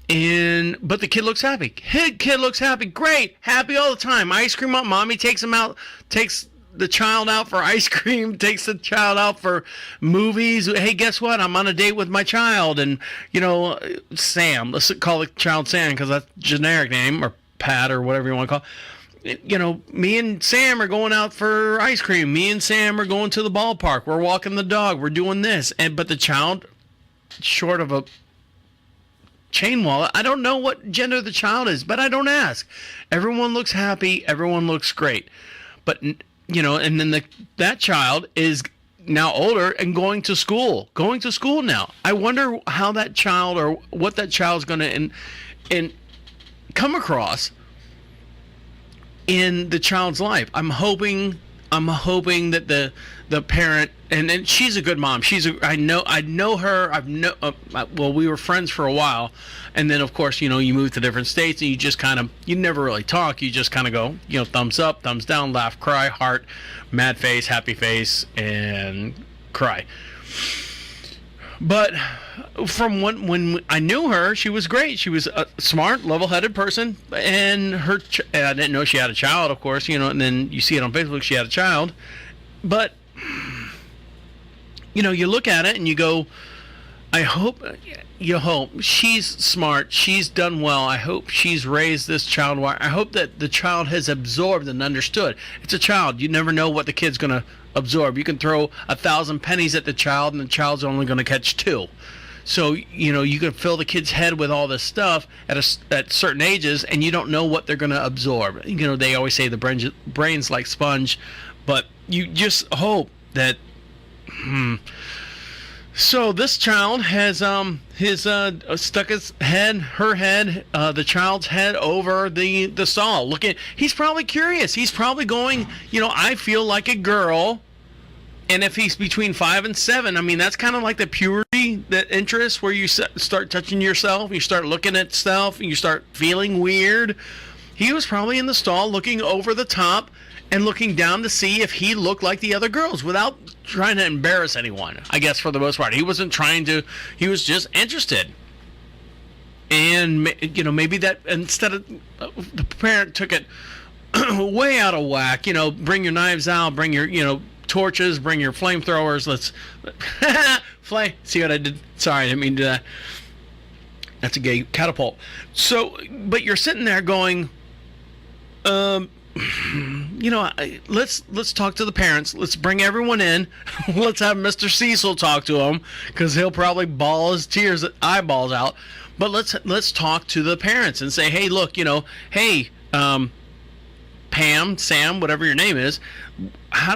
C: But the kid looks happy. Kid looks happy. Great. Happy all the time. Ice cream up. Mommy takes the child out for ice cream, takes the child out for movies. Hey, guess what? I'm on a date with my child. And, Sam. Let's call the child Sam because that's a generic name, or Pat, or whatever you want to call it. Me and Sam are going out for ice cream. Me and Sam are going to the ballpark. We're walking the dog. We're doing this. But the child, short of a chain wallet, I don't know what gender the child is, but I don't ask. Everyone looks happy. Everyone looks great. But, and then that child is now older and going to school now. I wonder how that child, or what that child's going to and come across in the child's life. I'm hoping that the parent, and she's a good mom. I know her. We were friends for a while, and then of course, you move to different states, and you just you never really talk. You just kind of go, thumbs up, thumbs down, laugh, cry, heart, mad face, happy face, and cry. But from when I knew her, she was great. She was a smart, level-headed person, and I didn't know she had a child, of course, and then you see it on Facebook, she had a child. But, you look at it and you go, I hope she's smart, she's done well, I hope she's raised this child well, I hope that the child has absorbed and understood. It's a child. You never know what the kid's going to absorb. You can throw 1,000 pennies at the child and the child's only going to catch 2. So, you can fill the kid's head with all this stuff at certain ages, and you don't know what they're going to absorb. They always say the brain's like sponge, but you just hope that... So this child has stuck the child's head over the stall. He's probably curious. He's probably going, I feel like a girl And if he's between 5 and 7, I mean, that's kind of like the puberty, that interest where you start touching yourself, you start looking at stuff, and you start feeling weird. He was probably in the stall looking over the top and looking down to see if he looked like the other girls without trying to embarrass anyone, I guess, for the most part. He wasn't trying to, he was just interested. And, you know, maybe that, instead of, the parent took it way out of whack, you know, bring your knives out, bring your, you know, torches, bring your flamethrowers, let's, see what I did? Sorry, I didn't mean to do that. That's a gay catapult. So, but you're sitting there going, you know, let's talk to the parents. Let's bring everyone in. Let's have Mr. Cecil talk to him, because he'll probably bawl his eyeballs out. But let's talk to the parents and say, hey, look, you know, hey, Pam, Sam, whatever your name is,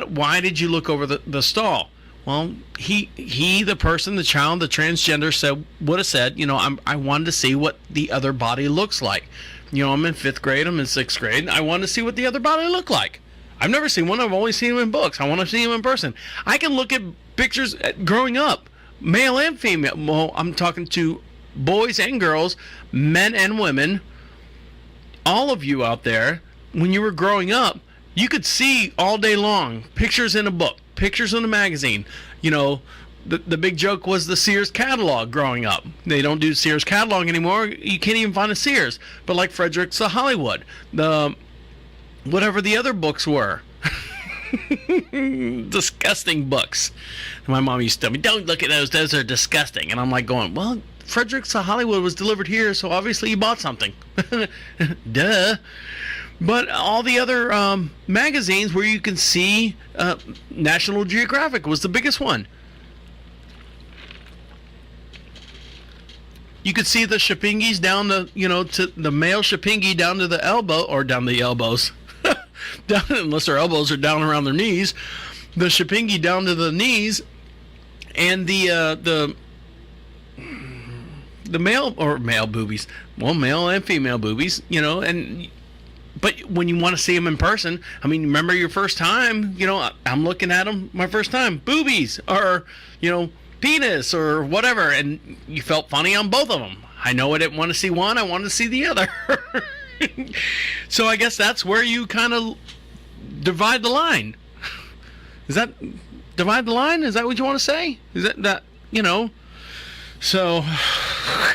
C: why did you look over the stall? Well, the person, the child, the transgender would have said, you know, I wanted to see what the other body looks like. You know, I'm in 5th grade, I'm in 6th grade, I wanted to see what the other body looked like. I've never seen one, I've only seen them in books. I want to see them in person. I can look at pictures growing up, male and female. Well, I'm talking to boys and girls, men and women, all of you out there. When you were growing up, you could see all day long pictures in a book, pictures in a magazine. You know, the big joke was the Sears catalog growing up. They don't do Sears catalog anymore. You can't even find a Sears. But like Frederick's of Hollywood, whatever the other books were. Disgusting books. My mom used to tell me, don't look at those are disgusting. And I'm like going, well, Frederick's of Hollywood was delivered here, so obviously you bought something. Duh. But all the other magazines where you can see, National Geographic was the biggest one. You could see the shapingis down to the male shapingi down to the elbow, or down the elbows. Down, unless their elbows are down around their knees. The shapingi down to the knees, and the male boobies. Well, male and female boobies, you know, but when you want to see them in person, I mean, remember your first time, you know, I'm looking at them my first time, boobies, or, you know, penis, or whatever, and you felt funny on both of them. I know I didn't want to see one, I wanted to see the other. So I guess that's where you kind of divide the line. Is that divide the line? Is that what you want to say? Is that you know? So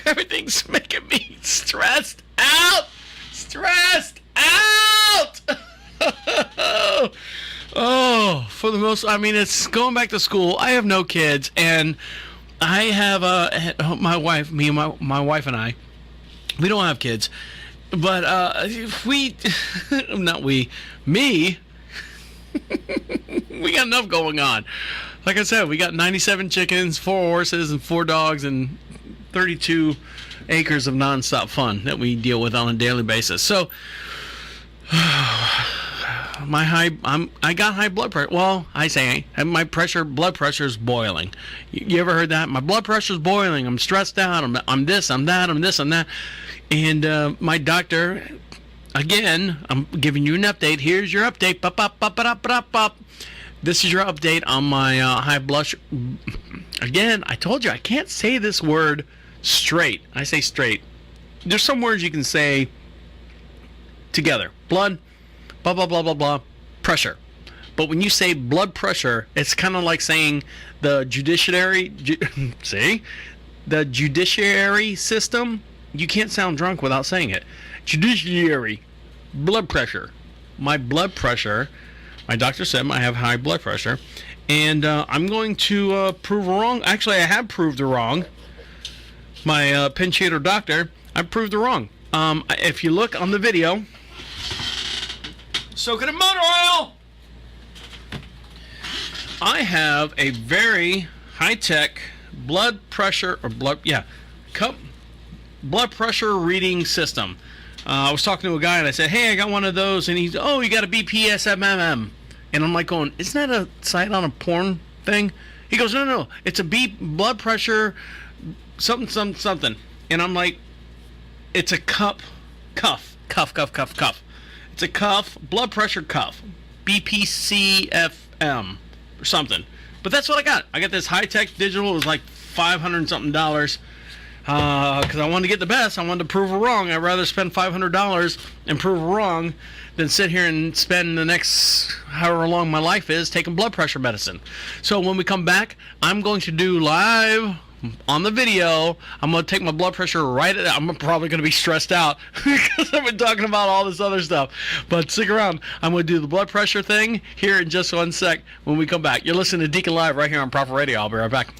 C: everything's making me stressed out. Oh, for the most, I mean, it's going back to school. I have no kids, and I have my wife, my wife and I, we don't have kids, but we got enough going on. Like I said, we got 97 chickens, 4 horses, and 4 dogs, and 32 acres of nonstop fun that we deal with on a daily basis. So I got high blood pressure. Well, my blood pressure is boiling. You ever heard that? My blood pressure is boiling. I'm stressed out. I'm this, I'm that, I'm this, I'm that. And my doctor, again, I'm giving you an update. Here's your update. This is your update on my high blood. Again, I told you I can't say this word straight. I say straight. There's some words you can say together. Blood, blah, blah, blah, blah, blah, pressure. But when you say blood pressure, it's kind of like saying the judiciary, the judiciary system. You can't sound drunk without saying it. Judiciary, blood pressure. My blood pressure, my doctor said I have high blood pressure, and I'm going to prove her wrong. Actually, I have proved her wrong. My pinch hitter doctor, I proved her wrong. If you look on the video, soaking in motor oil, I have a very high-tech blood pressure, or blood pressure reading system. I was talking to a guy and I said, hey, I got one of those, and he's, oh, you got a BPSMMM. And I'm like going, isn't that a site on a porn thing? He goes, no, it's a blood pressure something. And I'm like, it's a cuff. It's a cuff, blood pressure cuff, BPCFM or something. But that's what I got. I got this high-tech digital. It was like $500 and something because I wanted to get the best. I wanted to prove her wrong. I'd rather spend $500 and prove her wrong than sit here and spend the next however long my life is taking blood pressure medicine. So when we come back, I'm going to do live on the video. I'm going to take my blood pressure I'm probably going to be stressed out because I've been talking about all this other stuff. But stick around. I'm going to do the blood pressure thing here in just 1 sec when we come back. You're listening to Deacon Live right here on Proper Radio. I'll be right back.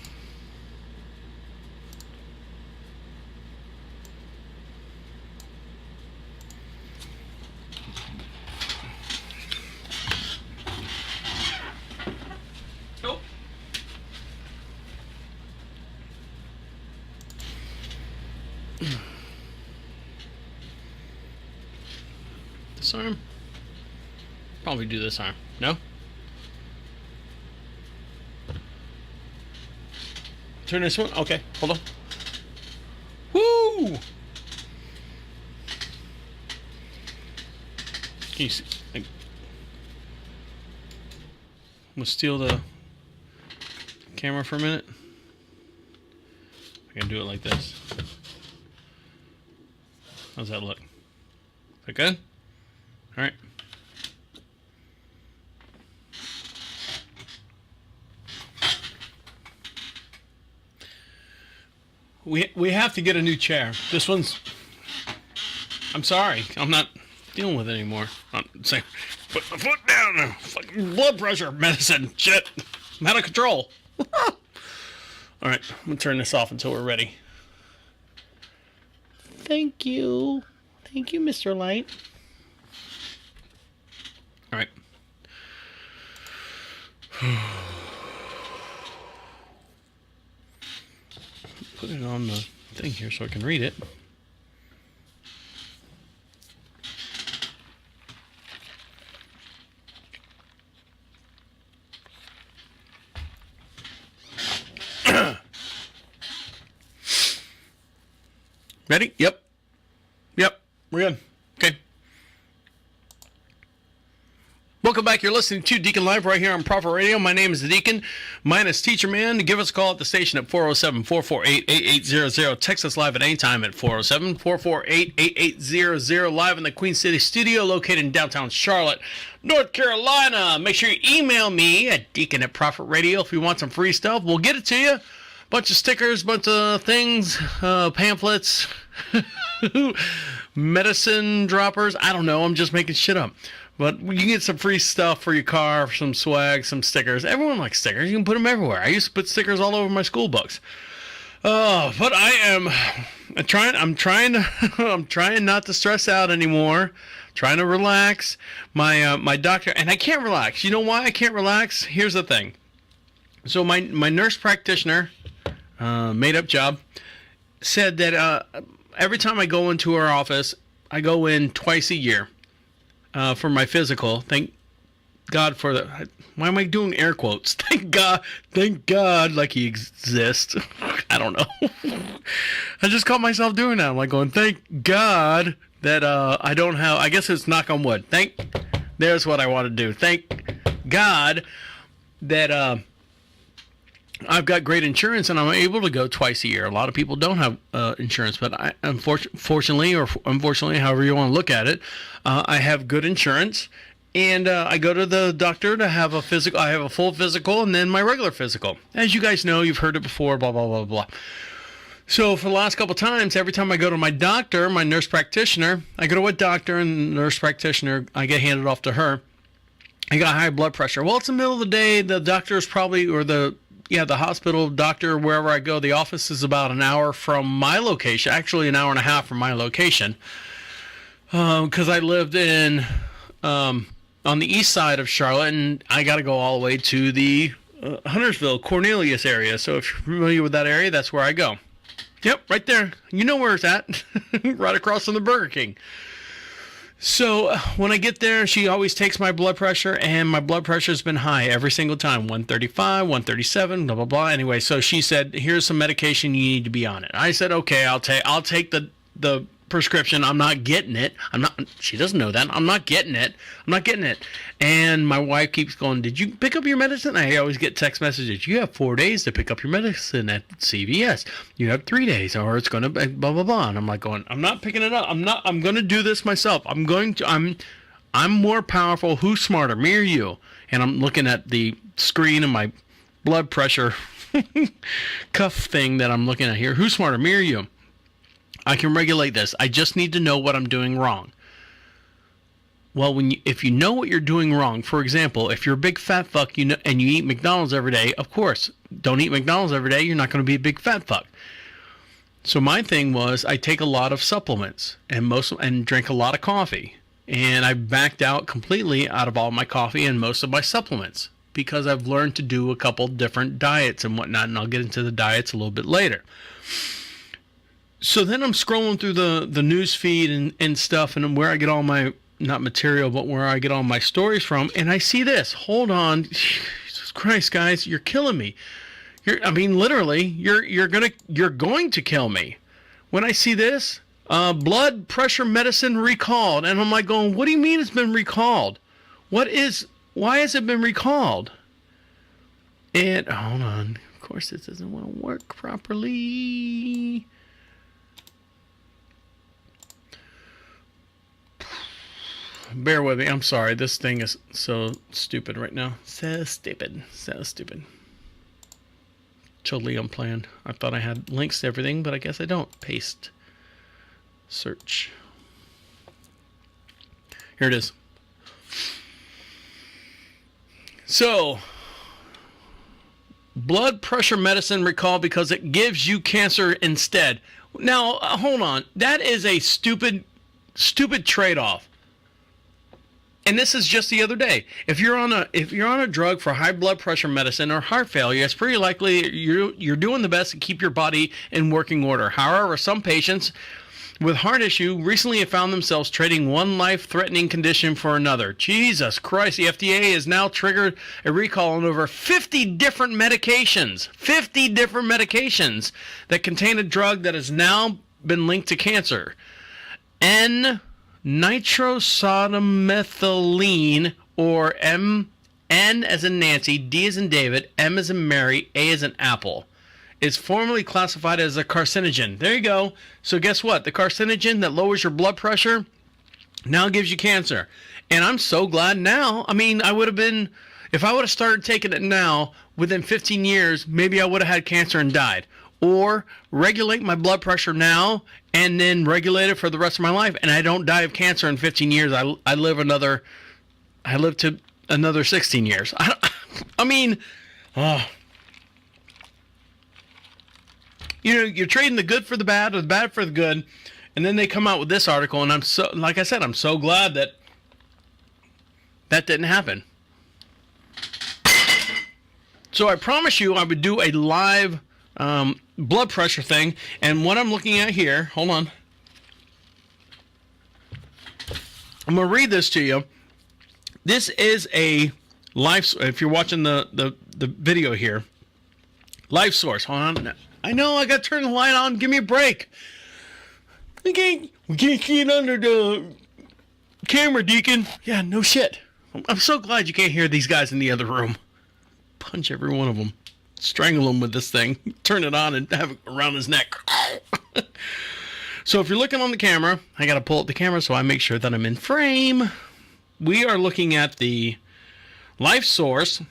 C: This arm? Probably do this arm. No? Turn this one? Okay, hold on. Woo! Can you see? I'm gonna steal the camera for a minute. I can do it like this. How's that look? Is that good? All right. We have to get a new chair. This one's... I'm sorry. I'm not dealing with it anymore. I'm saying, put the foot down. Fucking blood pressure medicine. Shit. I'm out of control. All right. I'm going to turn this off until we're ready. Thank you. Thank you, Mr. Light. All right. Put it on the thing here so I can read it. Ready? Yep. We're good. Okay. Welcome back. You're listening to Deacon Live right here on Proper Radio. My name is the Deacon, minus Teacher Man. Give us a call at the station at 407-448-8800. Text us live at any time at 407-448-8800. Live in the Queen City studio located in downtown Charlotte, North Carolina. Make sure you email me at Deacon at Prophet Radio if you want some free stuff. We'll get it to you. Bunch of stickers, bunch of things, pamphlets, medicine droppers. I don't know. I'm just making shit up. But you can get some free stuff for your car, some swag, some stickers. Everyone likes stickers. You can put them everywhere. I used to put stickers all over my school books. But I'm trying not to stress out anymore. Trying to relax. My doctor, and I can't relax. You know why I can't relax? Here's the thing. So my nurse practitioner, made up job, said that every time I go into her office, I go in twice a year. For my physical. Thank God for the... Why am I doing air quotes? Thank God, like he exists. I don't know. I just caught myself doing that. I'm like going, thank God that I don't have... I guess it's knock on wood. There's what I want to do. Thank God that I've got great insurance and I'm able to go twice a year. A lot of people don't have insurance, but I, unfortunately, however you want to look at it, I have good insurance, and I go to the doctor to have a physical. I have a full physical and then my regular physical. As you guys know, you've heard it before, blah, blah, blah, blah. So for the last couple of times, every time I go to my doctor, my nurse practitioner, I go to a doctor and nurse practitioner, I get handed off to her. I got high blood pressure. Well, it's the middle of the day. The doctor is probably, or the hospital doctor, wherever I go, the office is about an hour from my location, actually an hour and a half from my location, because I lived in on the east side of Charlotte, and I got to go all the way to the Huntersville, Cornelius area. So if you're familiar with that area, that's where I go. Yep, right there. You know where it's at, right across from the Burger King. So when I get there, she always takes my blood pressure, and my blood pressure has been high every single time, 135, 137, blah, blah, blah. Anyway, so she said, here's some medication, you need to be on it. I said, okay, I'll take the prescription. I'm not getting it. She doesn't know that. I'm not getting it. And my wife keeps going, did you pick up your medicine? I always get text messages. You have 4 days to pick up your medicine at CVS. You have 3 days or it's going to be blah, blah, blah. And I'm like going, I'm not picking it up. I'm going to do this myself. I'm more powerful. Who's smarter, me or you? And I'm looking at the screen of my blood pressure cuff thing that I'm looking at here. Who's smarter, me or you? I can regulate this. I just need to know what I'm doing wrong. Well, if you know what you're doing wrong, for example, if you're a big fat fuck, and you eat McDonald's every day, of course, don't eat McDonald's every day. You're not going to be a big fat fuck. So my thing was, I take a lot of supplements and drink a lot of coffee, and I backed out completely out of all my coffee and most of my supplements because I've learned to do a couple different diets and whatnot, and I'll get into the diets a little bit later. So then I'm scrolling through the news feed and stuff, and where I get all my, not material, but where I get all my stories from, and I see this. Hold on. Jesus Christ, guys, you're killing me. Literally, you're going to kill me. When I see this, blood pressure medicine recalled, and I'm like going, what do you mean it's been recalled? Why has it been recalled? And hold on. Of course, this doesn't want to work properly. Bear with me. I'm sorry. This thing is so stupid right now. So stupid. Totally unplanned. I thought I had links to everything, but I guess I don't. Paste. Search. Here it is. So, blood pressure medicine recall because it gives you cancer instead. Now, hold on. That is a stupid trade-off. And this is just the other day. If you're on a drug for high blood pressure medicine or heart failure, it's pretty likely you're doing the best to keep your body in working order. However, some patients with heart issue recently have found themselves trading one life-threatening condition for another. Jesus Christ, the FDA has now triggered a recall on over 50 different medications. 50 different medications that contain a drug that has now been linked to cancer. Nitrosodimethylamine, or N as in Nancy, D as in David, M as in Mary, A as in Apple, is formally classified as a carcinogen. There you go. So guess what? The carcinogen that lowers your blood pressure now gives you cancer. And I'm so glad now. I mean, I would have been, if I would have started taking it now, within 15 years, maybe I would have had cancer and died. Or regulate my blood pressure now and then regulate it for the rest of my life, and I don't die of cancer in 15 years. I live to another 16 years. You're trading the good for the bad or the bad for the good, and then they come out with this article, and I'm so glad that didn't happen. So I promise you I would do a live blood pressure thing, and what I'm looking at here, hold on, I'm going to read this to you. This is a life, if you're watching the video here, life source. Hold on, I know I got to turn the light on, give me a break. We can't get under the camera, Deacon. Yeah, no shit. I'm so glad you can't hear these guys in the other room. Punch every one of them. Strangle him with this thing, turn it on, and have it around his neck. So if you're looking on the camera, I got to pull up the camera so I make sure that I'm in frame. We are looking at the Life Source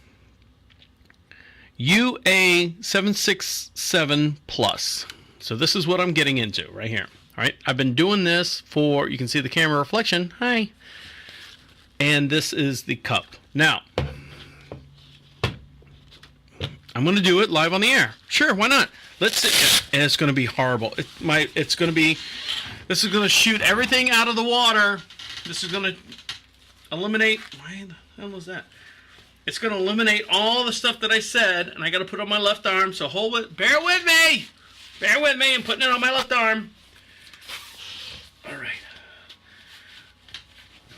C: UA767 Plus. So this is what I'm getting into right here. All right, I've been doing this for, you can see the camera reflection. Hi. And this is the cup. Now, I'm going to do it live on the air. Sure, why not? Let's see. And it's going to be horrible. This is going to shoot everything out of the water. This is going to eliminate, why the hell is that? It's going to eliminate all the stuff that I said, and I got to put it on my left arm, so bear with me. Bear with me. I'm putting it on my left arm. All right.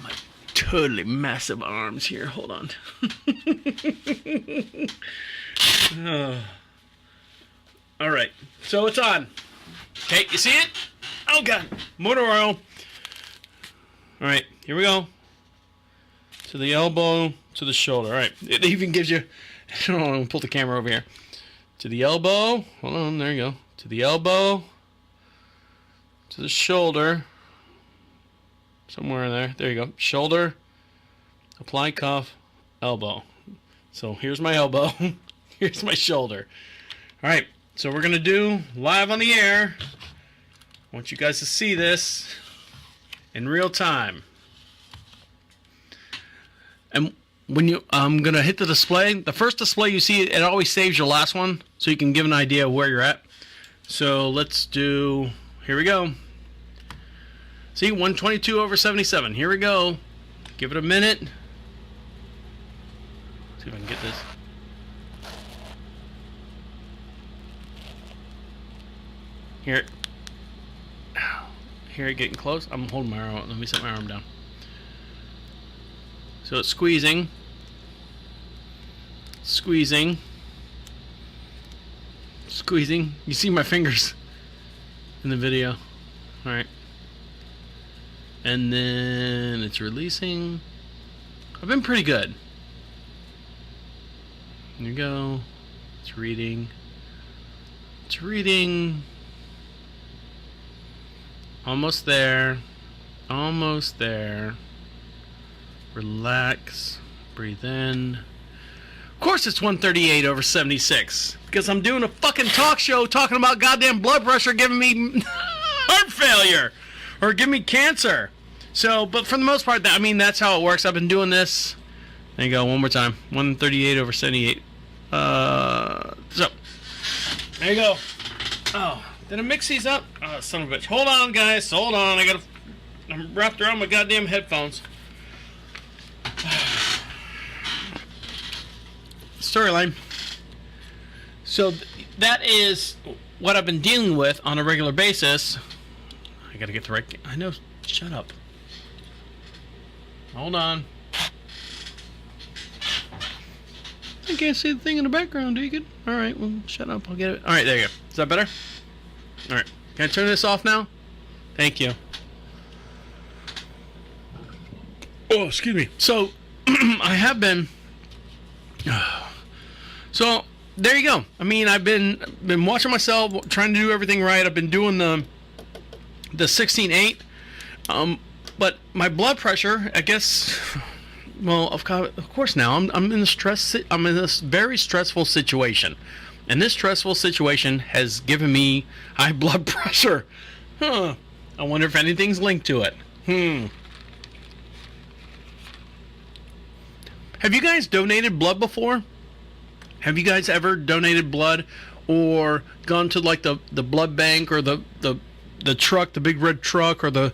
C: My totally massive arms here. Hold on. All right, so it's on. Okay, you see it? Oh, God. Motor oil. All right, here we go. To the elbow, to the shoulder. All right, it even gives you... Hold on, pull the camera over here. To the elbow. Hold on, there you go. To the elbow. To the shoulder. Somewhere in there. There you go. Shoulder. Apply cuff. Elbow. So here's my elbow. Here's my shoulder. All right, so we're going to do live on the air. I want you guys to see this in real time. And when I'm going to hit the display, the first display you see, it always saves your last one, so you can give an idea of where you're at. So let's do, here we go. See, 122/77. Here we go. Give it a minute. See if I can get this. Here. Here, getting close. I'm holding my arm. Let me set my arm down. So it's squeezing. Squeezing. Squeezing. You see my fingers in the video. Alright. And then it's releasing. I've been pretty good. There you go. It's reading. It's reading. Almost there. Almost there. Relax. Breathe in. Of course it's 138/76. Because I'm doing a fucking talk show talking about goddamn blood pressure giving me heart failure. Or giving me cancer. So, but for the most part, I mean, that's how it works. I've been doing this. There you go, one more time. 138/78. So, there you go. Oh, did I mix these up? Oh, son of a bitch. Hold on, guys. Hold on. I'm wrapped around my goddamn headphones. Storyline. So, that is what I've been dealing with on a regular basis. I gotta get the right... I know. Shut up. Hold on. I can't see the thing in the background, Deacon. Alright, well, shut up. I'll get it. Alright, there you go. Is that better? Alright. Can I turn this off now? Thank you. Oh, excuse me. So, I have been... So, there you go. I mean, I've been watching myself, trying to do everything right. I've been doing the 16/8. But my blood pressure, I guess... Well, of course now, I'm in this very stressful situation. And this stressful situation has given me high blood pressure. Huh. I wonder if anything's linked to it. Have you guys donated blood before? Have you guys ever donated blood or gone to like the blood bank or the truck, the big red truck, or the...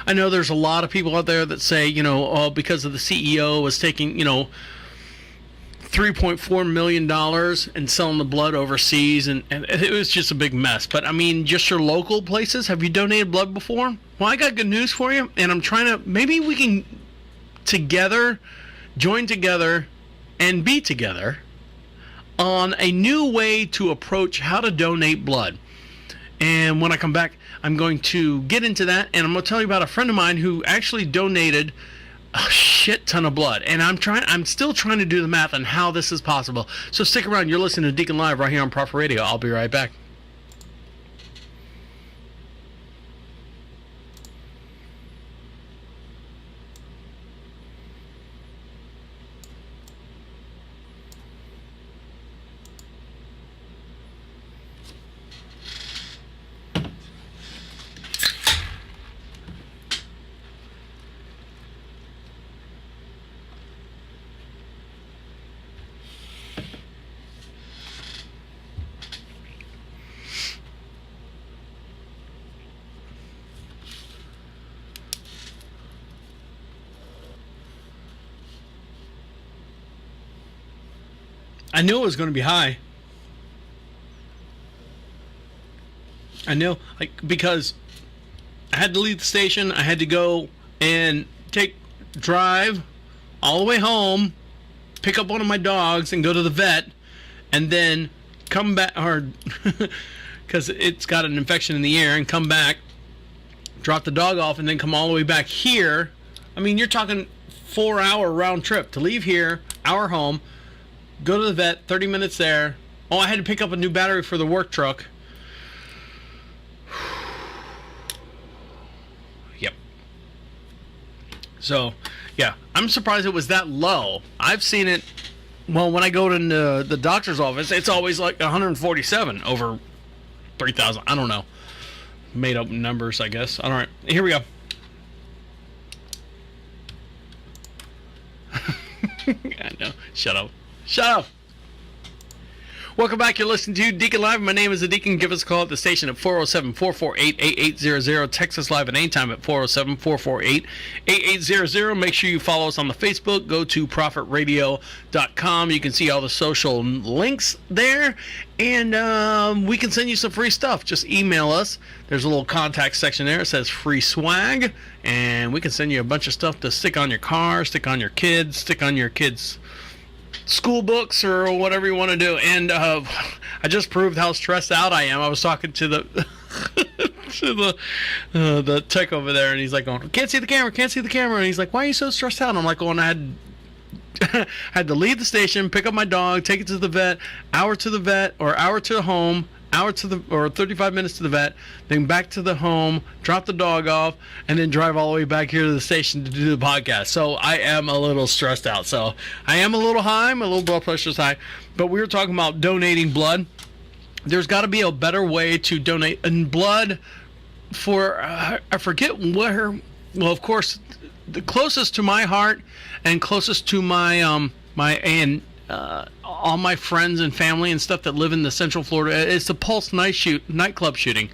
C: I know there's a lot of people out there that say, you know, oh, because of the CEO was taking, you know, $3.4 million and selling the blood overseas, and it was just a big mess. But, I mean, just your local places, have you donated blood before? Well, I got good news for you, and I'm trying to... Maybe we can join together, and be together on a new way to approach how to donate blood. And when I come back, I'm going to get into that, and I'm going to tell you about a friend of mine who actually donated a shit ton of blood. And I'm still trying to do the math on how this is possible. So stick around. You're listening to Deacon Live right here on Prophet Radio. I'll be right back. I knew it was going to be high. I know, like, because I had to leave the station. I had to go and drive all the way home, pick up one of my dogs, and go to the vet, and then come back, or because it's got an infection in the ear, and come back drop the dog off, and then come all the way back here. I mean, you're talking 4-hour round trip to leave here, hour home, go to the vet, 30 minutes there. Oh, I had to pick up a new battery for the work truck. Yep. So, yeah, I'm surprised it was that low. I've seen it, well, when I go to the doctor's office, it's always like 147 over 3,000. I don't know. Made up numbers, I guess. All right, here we go. I know. Shut up. Welcome back. You're listening to Deacon Live. My name is the Deacon. Give us a call at the station at 407-448-8800. Text us live at any time at 407-448-8800. Make sure you follow us on the Facebook. Go to profitradio.com. You can see all the social links there. And we can send you some free stuff. Just email us. There's a little contact section there. It says free swag. And we can send you a bunch of stuff to stick on your car, stick on your kids, school books or whatever you want to do. And I just proved how stressed out I am. I was talking to the the tech over there, and he's like going, can't see the camera, and he's like, why are you so stressed out? And I'm like, going, I had to leave the station, pick up my dog, take it to the vet, hour to the vet, or hour to the home, or 35 minutes to the vet, then back to the home, drop the dog off, and then drive all the way back here to the station to do the podcast. So I am a little stressed out. So I am a little high. My little blood pressure's high. But we were talking about donating blood. There's got to be a better way to donate blood for, I forget where, well, of course, the closest to my heart and closest to my, all my friends and family and stuff that live in the Central Florida, it's the Pulse nightclub shooting.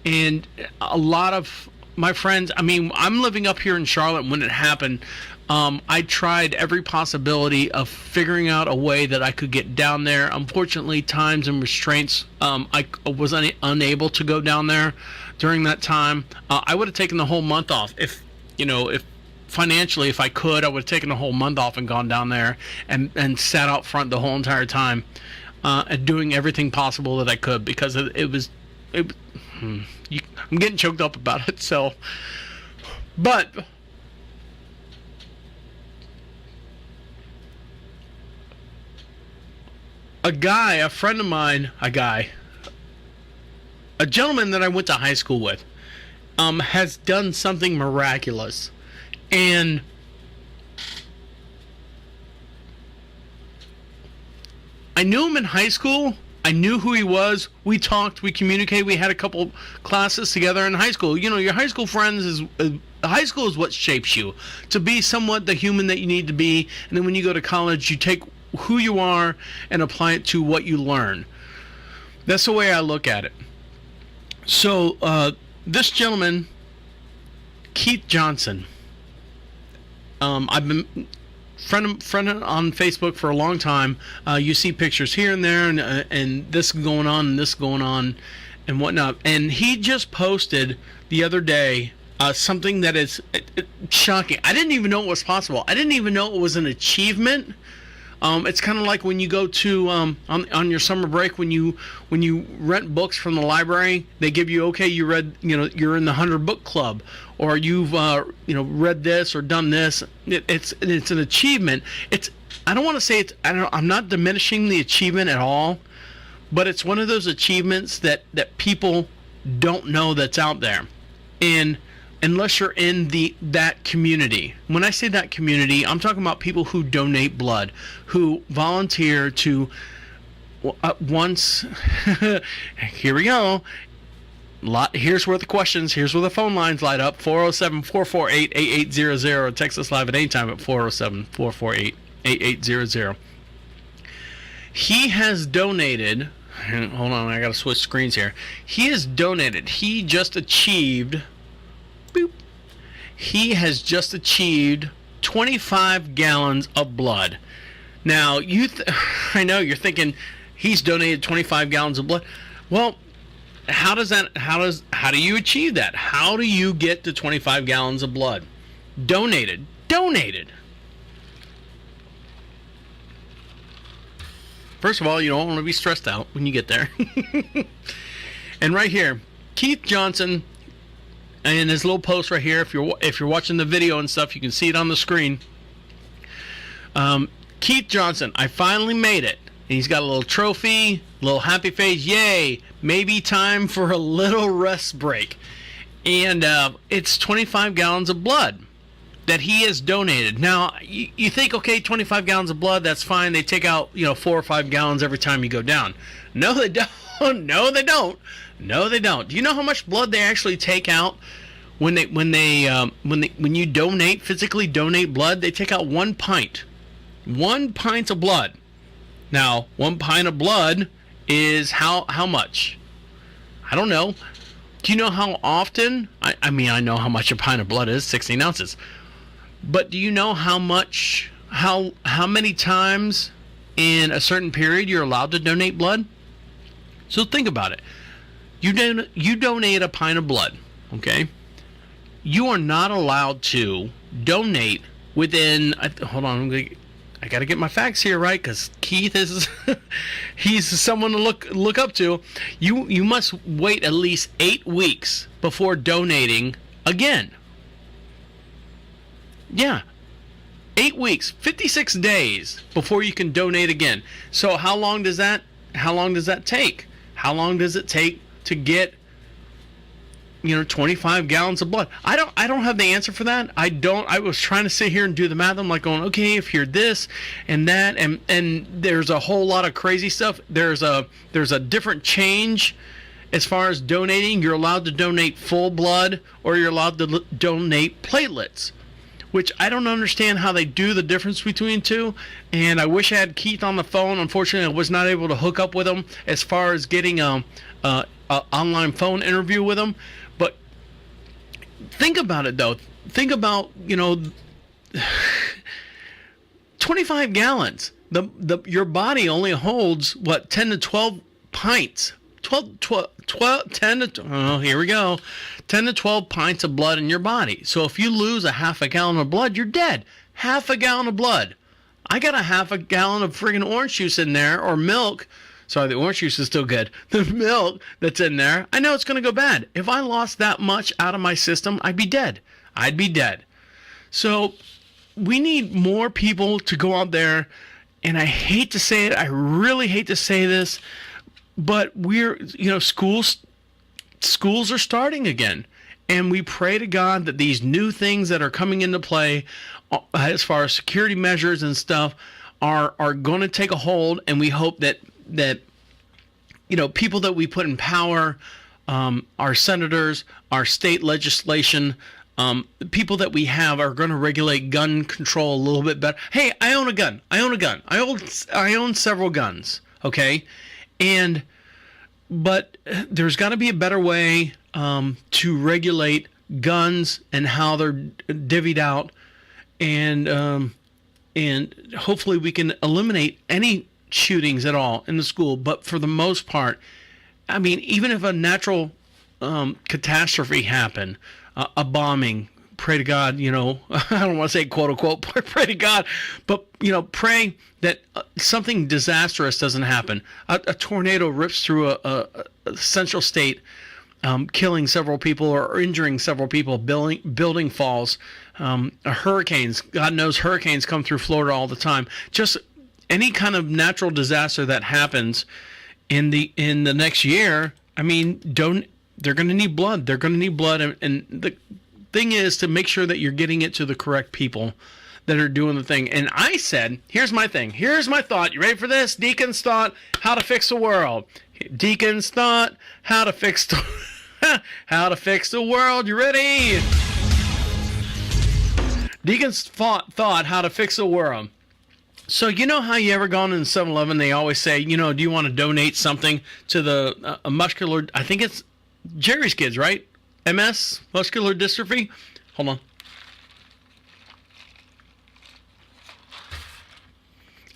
C: And a lot of my friends, I mean, I'm living up here in Charlotte when it happened. I tried every possibility of figuring out a way that I could get down there. Unfortunately, times and restraints, I was unable to go down there during that time. I would have taken the whole month off if financially, if I could, I would have taken the whole month off and gone down there and sat out front the whole entire time, and doing everything possible that I could, because I'm getting choked up about it. So, but a gentleman that I went to high school with, has done something miraculous. And I knew him in high school. I knew who he was. We talked, we communicated. We had a couple classes together in high school. You know, your high school friends high school is what shapes you to be somewhat the human that you need to be. And then when you go to college, you take who you are and apply it to what you learn. That's the way I look at it. So, this gentleman, Keith Johnson, I've been friend on Facebook for a long time. You see pictures here and there, and this going on and this going on and whatnot. And he just posted the other day something that is shocking. I didn't even know it was possible. I didn't even know it was an achievement. It's kind of like when you go to on your summer break, when you rent books from the library, they give you, okay, you read, you're in the 100 book club, or you've read this or done this. It's an achievement. I don't want to say I'm not diminishing the achievement at all, but it's one of those achievements that people don't know that's out there, and unless you're in that community. When I say that community, I'm talking about people who donate blood, who volunteer to once. Here we go. Here's where the phone lines light up. 407-448-8800. Text us live at any time at 407-448-8800. He has donated. Hold on, I got to switch screens here. He has donated. He just achieved. He has just achieved 25 gallons of blood. Now, I know you're thinking he's donated 25 gallons of blood. Well, how do you achieve that? How do you get to 25 gallons of blood? Donated. First of all, you don't want to be stressed out when you get there. And right here, Keith Johnson, in his little post right here, if you're watching the video and stuff, you can see it on the screen. Keith Johnson, I finally made it. And he's got a little trophy, little happy face. Yay! Maybe time for a little rest break. And it's 25 gallons of blood that he has donated. Now, you think, okay, 25 gallons of blood, that's fine. They take out, 4 or 5 gallons every time you go down. No, they don't. No, they don't. No, they don't. Do you know how much blood they actually take out when you donate, physically donate blood? They take out 1 pint. 1 pint of blood. Now, 1 pint of blood is how much? I don't know. Do you know how often? I mean, I know how much a pint of blood is, 16 ounces. But do you know how many times in a certain period you're allowed to donate blood? So think about it. You donate a pint of blood, okay? You are not allowed to donate within. Hold on, I got to get my facts here right, because Keith is he's someone to look up to. You must wait at least 8 weeks before donating again. Yeah. 8 weeks, 56 days before you can donate again. So how long does that take? How long does it take to get 25 gallons of blood? I don't have the answer for that. I was trying to sit here and do the math. I'm like going, okay, if you're this and that, and there's a whole lot of crazy stuff. There's a different change as far as donating. You're allowed to donate full blood, or you're allowed to donate platelets, which I don't understand how they do the difference between two. And I wish I had Keith on the phone. Unfortunately, I was not able to hook up with him as far as getting a online phone interview with him. But think about it, though. Think about, 25 gallons. Your body only holds, 10 to 12 pints. 10 to, here we go. 10 to 12 pints of blood in your body. So if you lose a half a gallon of blood, you're dead. Half a gallon of blood. I got a half a gallon of friggin' orange juice in there, or milk. Sorry, the orange juice is still good. The milk that's in there, I know it's going to go bad. If I lost that much out of my system, I'd be dead. I'd be dead. So we need more people to go out there, and I hate to say it, I really hate to say this, but schools are starting again. And we pray to God that these new things that are coming into play, as far as security measures and stuff, are going to take a hold. And we hope that people that we put in power, our senators, our state legislation, people that we have are going to regulate gun control a little bit better. Hey, I own a gun. I own several guns. Okay, but there's got to be a better way to regulate guns and how they're divvied out, and hopefully we can eliminate any shootings at all in the school. But for the most part, I mean, even if a natural catastrophe happened, a bombing, pray to God, I don't want to say quote unquote, pray to God, but, pray that something disastrous doesn't happen. A tornado rips through a central state, killing several people or injuring several people, building falls, hurricanes. God knows hurricanes come through Florida all the time. Just any kind of natural disaster that happens in the next year, I mean, they're going to need blood. They're going to need blood, and the thing is to make sure that you're getting it to the correct people that are doing the thing. And I said, here's my thing. Here's my thought. You ready for this? Deacon's thought, how to fix the world. Deacon's thought, how to fix the world. You ready? Deacon's thought, how to fix the world. So you know how you ever gone in 7-Eleven, they always say, do you want to donate something to the muscular, I think it's Jerry's kids, right? MS, muscular dystrophy. Hold on.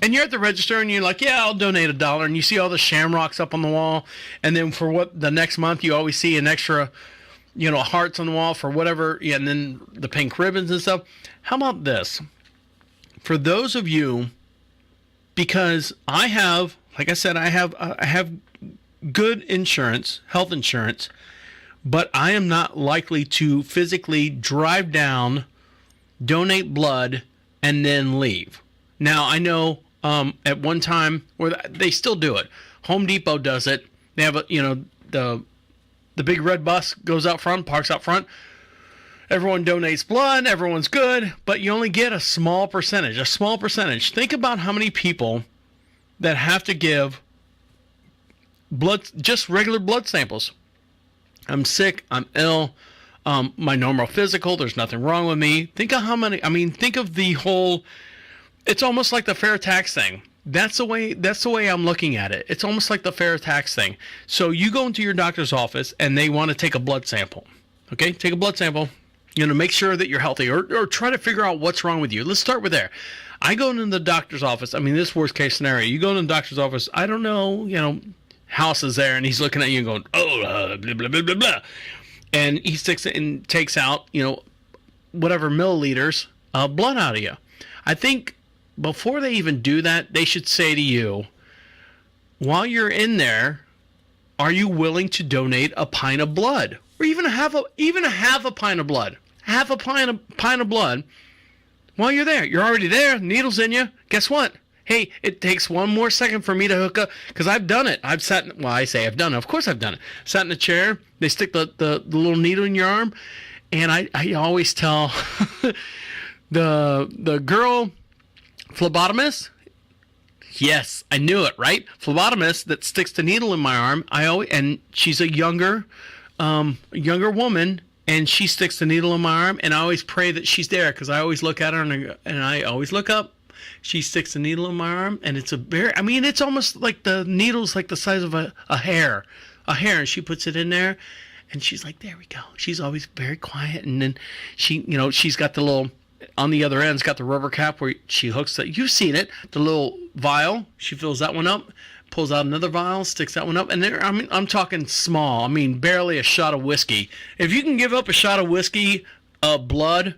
C: And you're at the register and you're like, yeah, I'll donate $1. And you see all the shamrocks up on the wall. And then for the next month, you always see an extra, hearts on the wall for whatever. Yeah, and then the pink ribbons and stuff. How about this? For those of you, because I have, like I said, I have good insurance, health insurance, but I am not likely to physically drive down, donate blood, and then leave. Now, I know at one time, where they still do it. Home Depot does it. They have the big red bus goes out front, parks out front. Everyone donates blood, everyone's good, but you only get a small percentage. Think about how many people that have to give blood, just regular blood samples. I'm sick, I'm ill, my normal physical, there's nothing wrong with me. Think of how many, think of the whole, it's almost like the fair tax thing. That's the way I'm looking at it. It's almost like the fair tax thing. So you go into your doctor's office and they want to take a blood sample. Okay, take a blood sample. Make sure that you're healthy, or try to figure out what's wrong with you. Let's start with there. I go into the doctor's office. This worst case scenario. You go into the doctor's office. I don't know, House is there, and he's looking at you and going, blah, blah, blah, blah, blah. And he sticks it and takes out, whatever milliliters of blood out of you. I think before they even do that, they should say to you, while you're in there, are you willing to donate a pint of blood? Or even a half a pint of blood. Half a pint of blood. While you're there, you're already there. Needle's in you. Guess what? Hey, it takes one more second for me to hook up, because I've done it. I've done it. Of course I've done it. Sat in a chair. They stick the little needle in your arm, and I always tell the girl phlebotomist. Yes, I knew it, right? Phlebotomist that sticks the needle in my arm. And she's a younger woman, and she sticks the needle in my arm, and I always pray that she's there, because I always look at her and I always look up. She sticks the needle in my arm, and it's it's almost like the needle's like the size of a hair, and she puts it in there, and she's like, there we go. She's always very quiet, and then she's got the little, on the other end's got the rubber cap where she hooks that. You've seen it, the little vial. She fills that one up, pulls out another vial, sticks that one up, and there, I'm talking small. Barely a shot of whiskey. If you can give up a shot of whiskey, blood,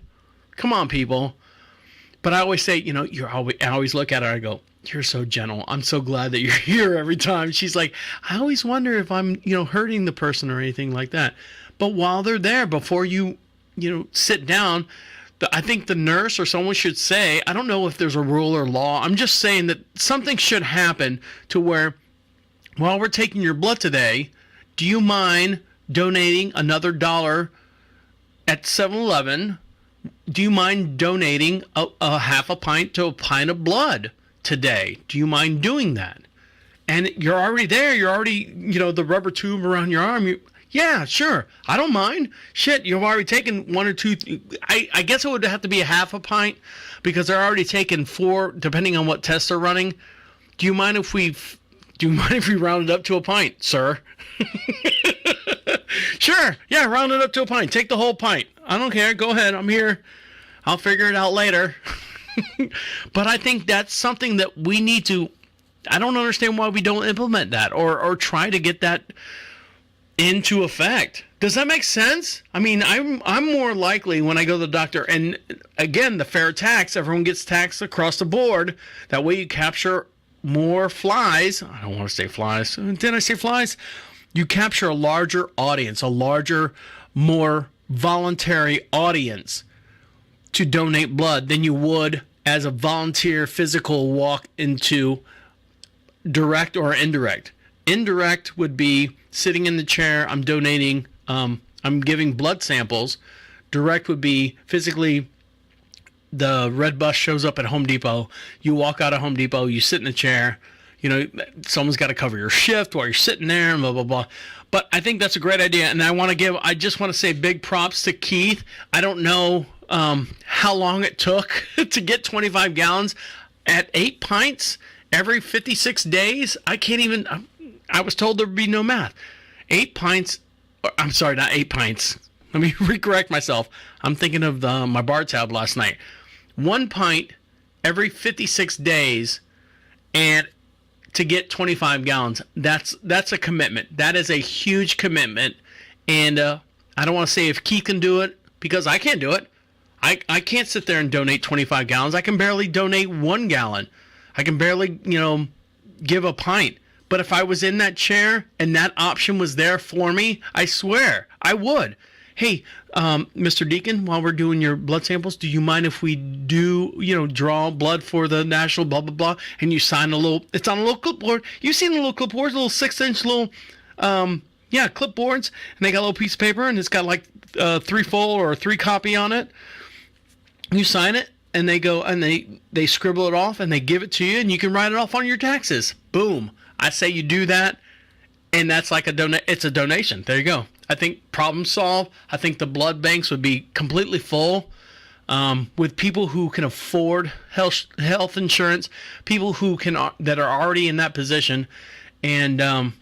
C: come on, people. But I always say, I always look at her, I go, you're so gentle. I'm so glad that you're here every time. She's like, I always wonder if I'm, hurting the person or anything like that. But while they're there, before you sit down, I think the nurse or someone should say, I don't know if there's a rule or law. I'm just saying that something should happen to where, while we're taking your blood today, do you mind donating another $1 at 7-Eleven? Do you mind donating a half a pint to a pint of blood today? Do you mind doing that? And you're already there. You're already, the rubber tube around your arm. Yeah, sure. I don't mind. Shit, you've already taken one or two. I guess it would have to be a half a pint, because they're already taking 4, depending on what tests they're running. Do you mind if we round it up to a pint, sir? Sure. Yeah, round it up to a pint. Take the whole pint. I don't care. Go ahead. I'm here. I'll figure it out later. But I think that's something that we need to. I don't understand why we don't implement that or try to get that into effect. Does that make sense? I'm more likely when I go to the doctor, and again, the fair tax, everyone gets taxed across the board. That way you capture more flies. I don't want to say flies. Did I say flies? You capture a larger audience, a larger, more voluntary audience to donate blood than you would as a volunteer physical walk into direct or indirect. Indirect would be sitting in the chair, I'm donating, I'm giving blood samples. Direct would be physically, the red bus shows up at Home Depot. You walk out of Home Depot, you sit in the chair. Someone's got to cover your shift while you're sitting there, and blah, blah, blah. But I think that's a great idea. And I just want to say big props to Keith. I don't know how long it took to get 25 gallons at 8 pints every 56 days. I was told there'd be no math. 8 pints. I'm sorry, not 8 pints. Let me recorrect myself. I'm thinking of my bar tab last night. 1 pint every 56 days, and to get 25 gallons, that's a commitment. That is a huge commitment. And I don't want to say if Keith can do it, because I can't do it. I can't sit there and donate 25 gallons. I can barely donate 1 gallon. I can barely, give a pint. But if I was in that chair and that option was there for me, I swear I would. Hey, Mr. Deacon, while we're doing your blood samples, do you mind if we do, draw blood for the national blah, blah, blah, and you sign it's on a little clipboard. You've seen the little clipboards, little 6-inch little, clipboards, and they got a little piece of paper, and it's got like 3 full or 3 copy on it. You sign it, and they go, and they scribble it off, and they give it to you, and you can write it off on your taxes. Boom. I say you do that, and that's like it's a donation. There you go. I think problem solved. I think the blood banks would be completely full with people who can afford health insurance, people who that are already in that position, and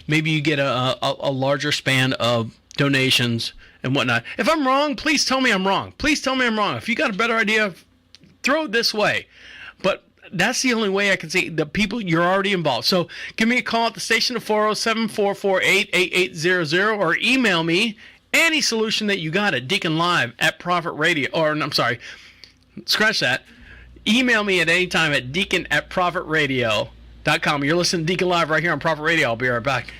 C: maybe you get a larger span of donations and whatnot. If I'm wrong, please tell me I'm wrong. Please tell me I'm wrong. If you got a better idea, throw it this way. But that's the only way I can see the people you're already involved. So give me a call at the station at 407-448-8800 or email me any solution that you got at Deacon Live at Prophet Radio. Or, I'm sorry, scratch that. Email me at any time at Deacon at ProphetRadio.com. You're listening to Deacon Live right here on Prophet Radio. I'll be right back.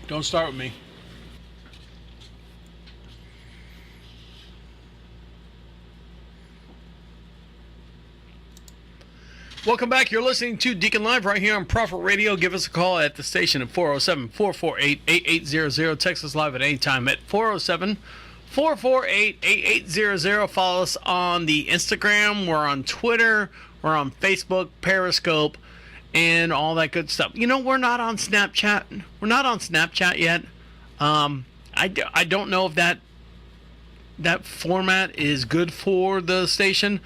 C: Don't start with me. Welcome back. You're listening to Deacon Live right here on Prophet Radio. Give us a call at the station at 407-448-8800. Text us live at any time at 407-448-8800. Follow us on the Instagram. We're on Twitter. We're on Facebook, Periscope, and all that good stuff. We're not on Snapchat. We're not on Snapchat yet. I don't know if that format is good for the station.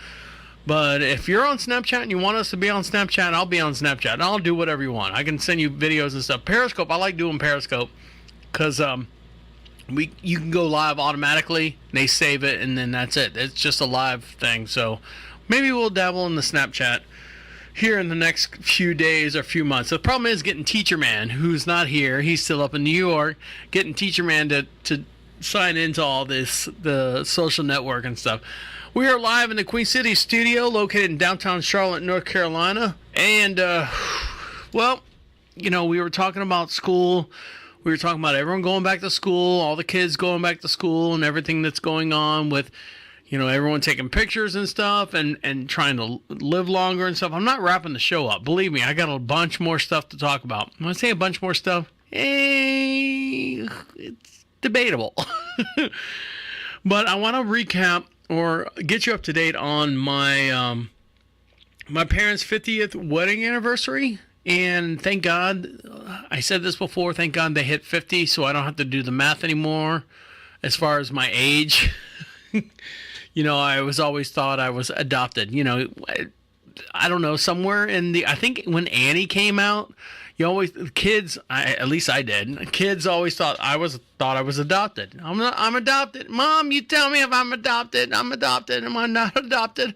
C: But if you're on Snapchat and you want us to be on Snapchat, I'll be on Snapchat. And I'll do whatever you want. I can send you videos and stuff. Periscope, I like doing Periscope because you can go live automatically. And they save it, and then that's it. It's just a live thing. So maybe we'll dabble in the Snapchat here in the next few days or few months. The problem is getting Teacher Man, who's not here. He's still up in New York. Getting Teacher Man to sign into all this, the social network and stuff. We are live in the Queen City studio located in downtown Charlotte, North Carolina. And, we were talking about school. We were talking about everyone going back to school, all the kids going back to school and everything that's going on with, everyone taking pictures and stuff and trying to live longer and stuff. I'm not wrapping the show up. Believe me, I got a bunch more stuff to talk about. When I say a bunch more stuff, it's debatable. But I want to recap or get you up to date on my my parents' 50th wedding anniversary. And thank God, I said this before, thank God they hit 50, so I don't have to do the math anymore as far as my age. I was always thought I was adopted. I don't know, somewhere I think when Annie came out, kids, at least I did. Kids always thought I was adopted. I'm adopted. Mom, you tell me if I'm adopted. I'm adopted. Am I not adopted?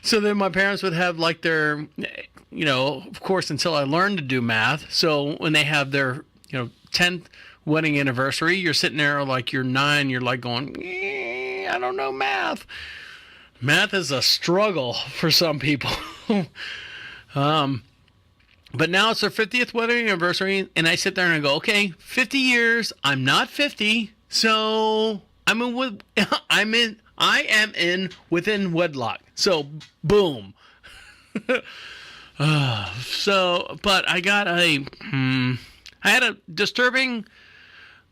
C: So then my parents would have like their, of course, until I learned to do math. So when they have their, 10th wedding anniversary, you're sitting there like you're 9. You're like going, I don't know math. Math is a struggle for some people. But now it's their 50th wedding anniversary, and I sit there and I go, okay, 50 years, I'm not 50, so I am in within wedlock. So, boom. But I got I had a disturbing,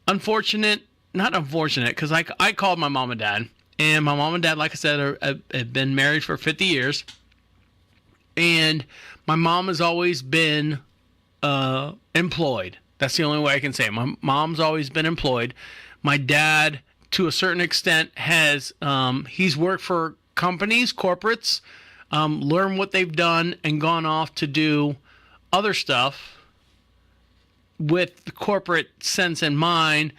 C: not unfortunate, because I called my mom and dad, and my mom and dad, like I said, have been married for 50 years. And my mom has always been employed. That's the only way I can say it. My mom's always been employed. My dad, to a certain extent, has he's worked for companies, corporates, learned what they've done, and gone off to do other stuff with the corporate sense in mind.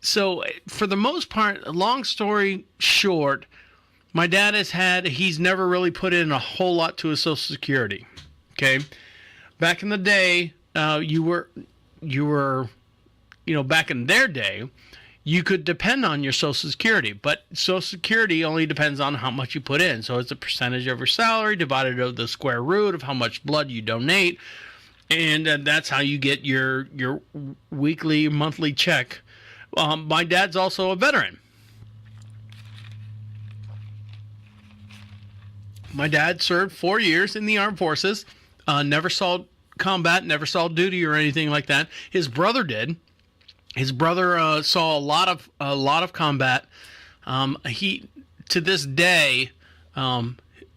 C: So for the most part, long story short, my dad he's never really put in a whole lot to his Social Security. Okay. Back in the day, you were, back in their day, you could depend on your Social Security, but Social Security only depends on how much you put in. So it's a percentage of your salary divided over the square root of how much blood you donate, and that's how you get your weekly, monthly check. My dad's also a veteran. My dad served 4 years in the armed forces, never saw combat, never saw duty or anything like that. His brother did. His brother saw a lot of combat. He, to this day,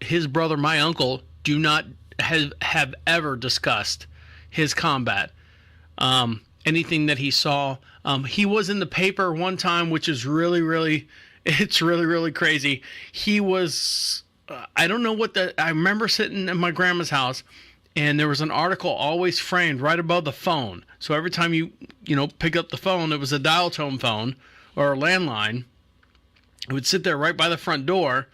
C: his brother, my uncle, do not have ever discussed his combat. Anything that he saw. He was in the paper one time, which is really crazy. He was, I don't know I remember sitting in my grandma's house, and there was an article always framed right above the phone. So every time you pick up the phone, it was a dial tone phone or a landline. It would sit there right by the front door,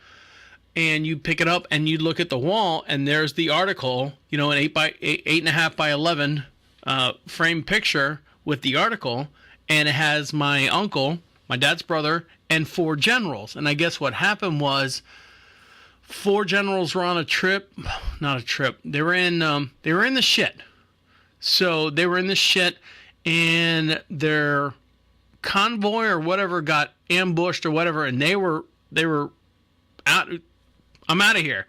C: and you pick it up and you'd look at the wall, and there's the article, an 8.5 by 11 frame picture with the article, and it has my uncle, my dad's brother, and 4 generals. And I guess what happened was 4 generals were on a trip, not a trip. They were in the shit. So they were in the shit, and their convoy or whatever got ambushed or whatever, and they were out. I'm out of here.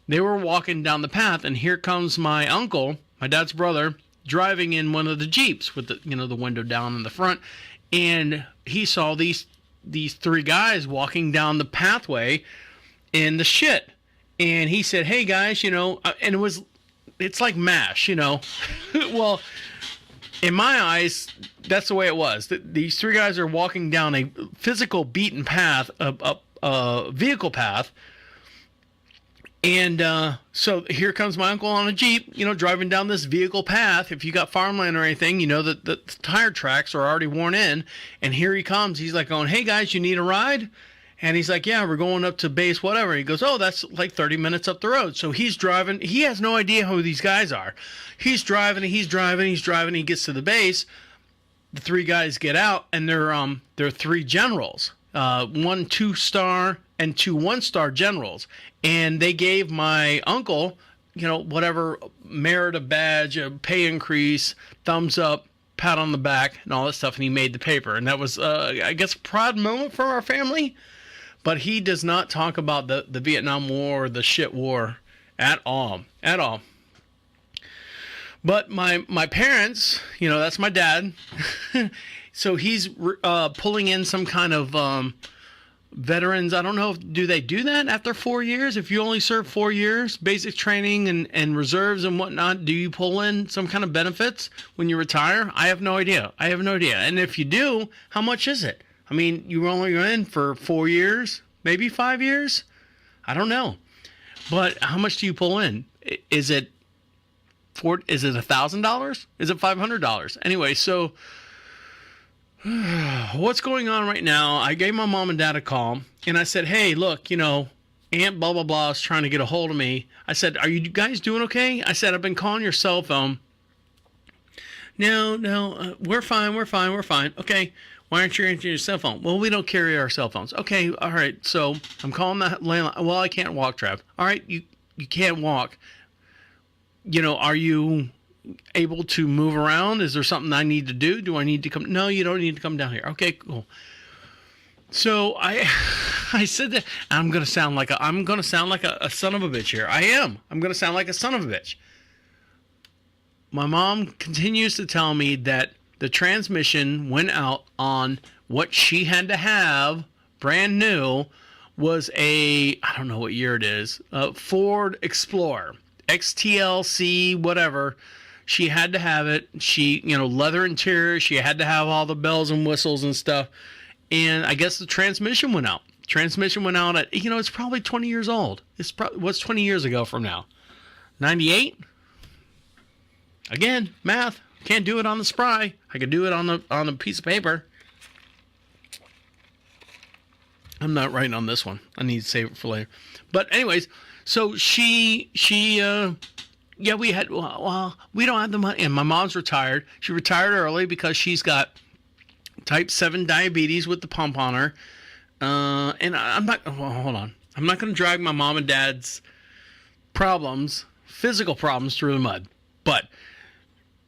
C: They were walking down the path, and here comes my uncle, my dad's brother, driving in one of the Jeeps with the window down in the front, and he saw these 3 guys walking down the pathway in the shit, and he said, "Hey guys, and it's like MASH, well, in my eyes, that's the way it was. These 3 guys are walking down a physical beaten path, a vehicle path. And so here comes my uncle on a Jeep, driving down this vehicle path. If you got farmland or anything, that the tire tracks are already worn in. And here he comes. He's like going, "Hey guys, you need a ride?" And he's like, "Yeah, we're going up to base, whatever." He goes, "Oh, that's like 30 minutes up the road." So he's driving. He has no idea who these guys are. He's driving. He gets to the base. The 3 guys get out, and they're 3 generals, 1 2-star and 2 1-star generals. And they gave my uncle, whatever, merit a badge, a pay increase, thumbs up, pat on the back, and all that stuff. And he made the paper. And that was, I guess, a proud moment for our family. But he does not talk about the Vietnam War or the shit war at all. But my parents, that's my dad. So he's pulling in some kind of veterans. I don't know, do they do that after 4 years? If you only serve 4 years, basic training and reserves and whatnot, do you pull in some kind of benefits when you retire? I have no idea. And if you do, how much is it? I mean, you were only in for 4 years, maybe 5 years. I don't know. But how much do you pull in? Is it $1,000? Is it $500? Anyway, so what's going on right now? I gave my mom and dad a call, and I said, "Hey, look, Aunt blah blah blah is trying to get a hold of me." I said, "Are you guys doing okay?" I said, "I've been calling your cell phone." No, we're fine. Okay, why aren't you answering your cell phone? Well, we don't carry our cell phones. Okay, all right. So I'm calling the landline. Well, I can't walk, Trev. All right, you can't walk. Are you able to move around? Is there something I need to do? Do I need to come? No, you don't need to come down here. Okay, cool. So I said that I'm gonna sound like a son of a bitch here. I am. I'm gonna sound like a son of a bitch. My mom continues to tell me that the transmission went out on what she had to have brand new was I don't know what year it is, Ford Explorer, XTLC, whatever. She had to have it. She, leather interior. She had to have all the bells and whistles and stuff. And I guess the transmission went out. Transmission went out at, it's probably 20 years old. What's 20 years ago from now? 98? Again, math. Can't do it on the spry. I could do it on a piece of paper. I'm not writing on this one. I need to save it for later. But anyways, so yeah, we had, well, we don't have the money. And my mom's retired. She retired early because she's got type 7 diabetes with the pump on her. And I'm not, well, hold on. I'm not going to drag my mom and dad's problems, physical problems, through the mud. But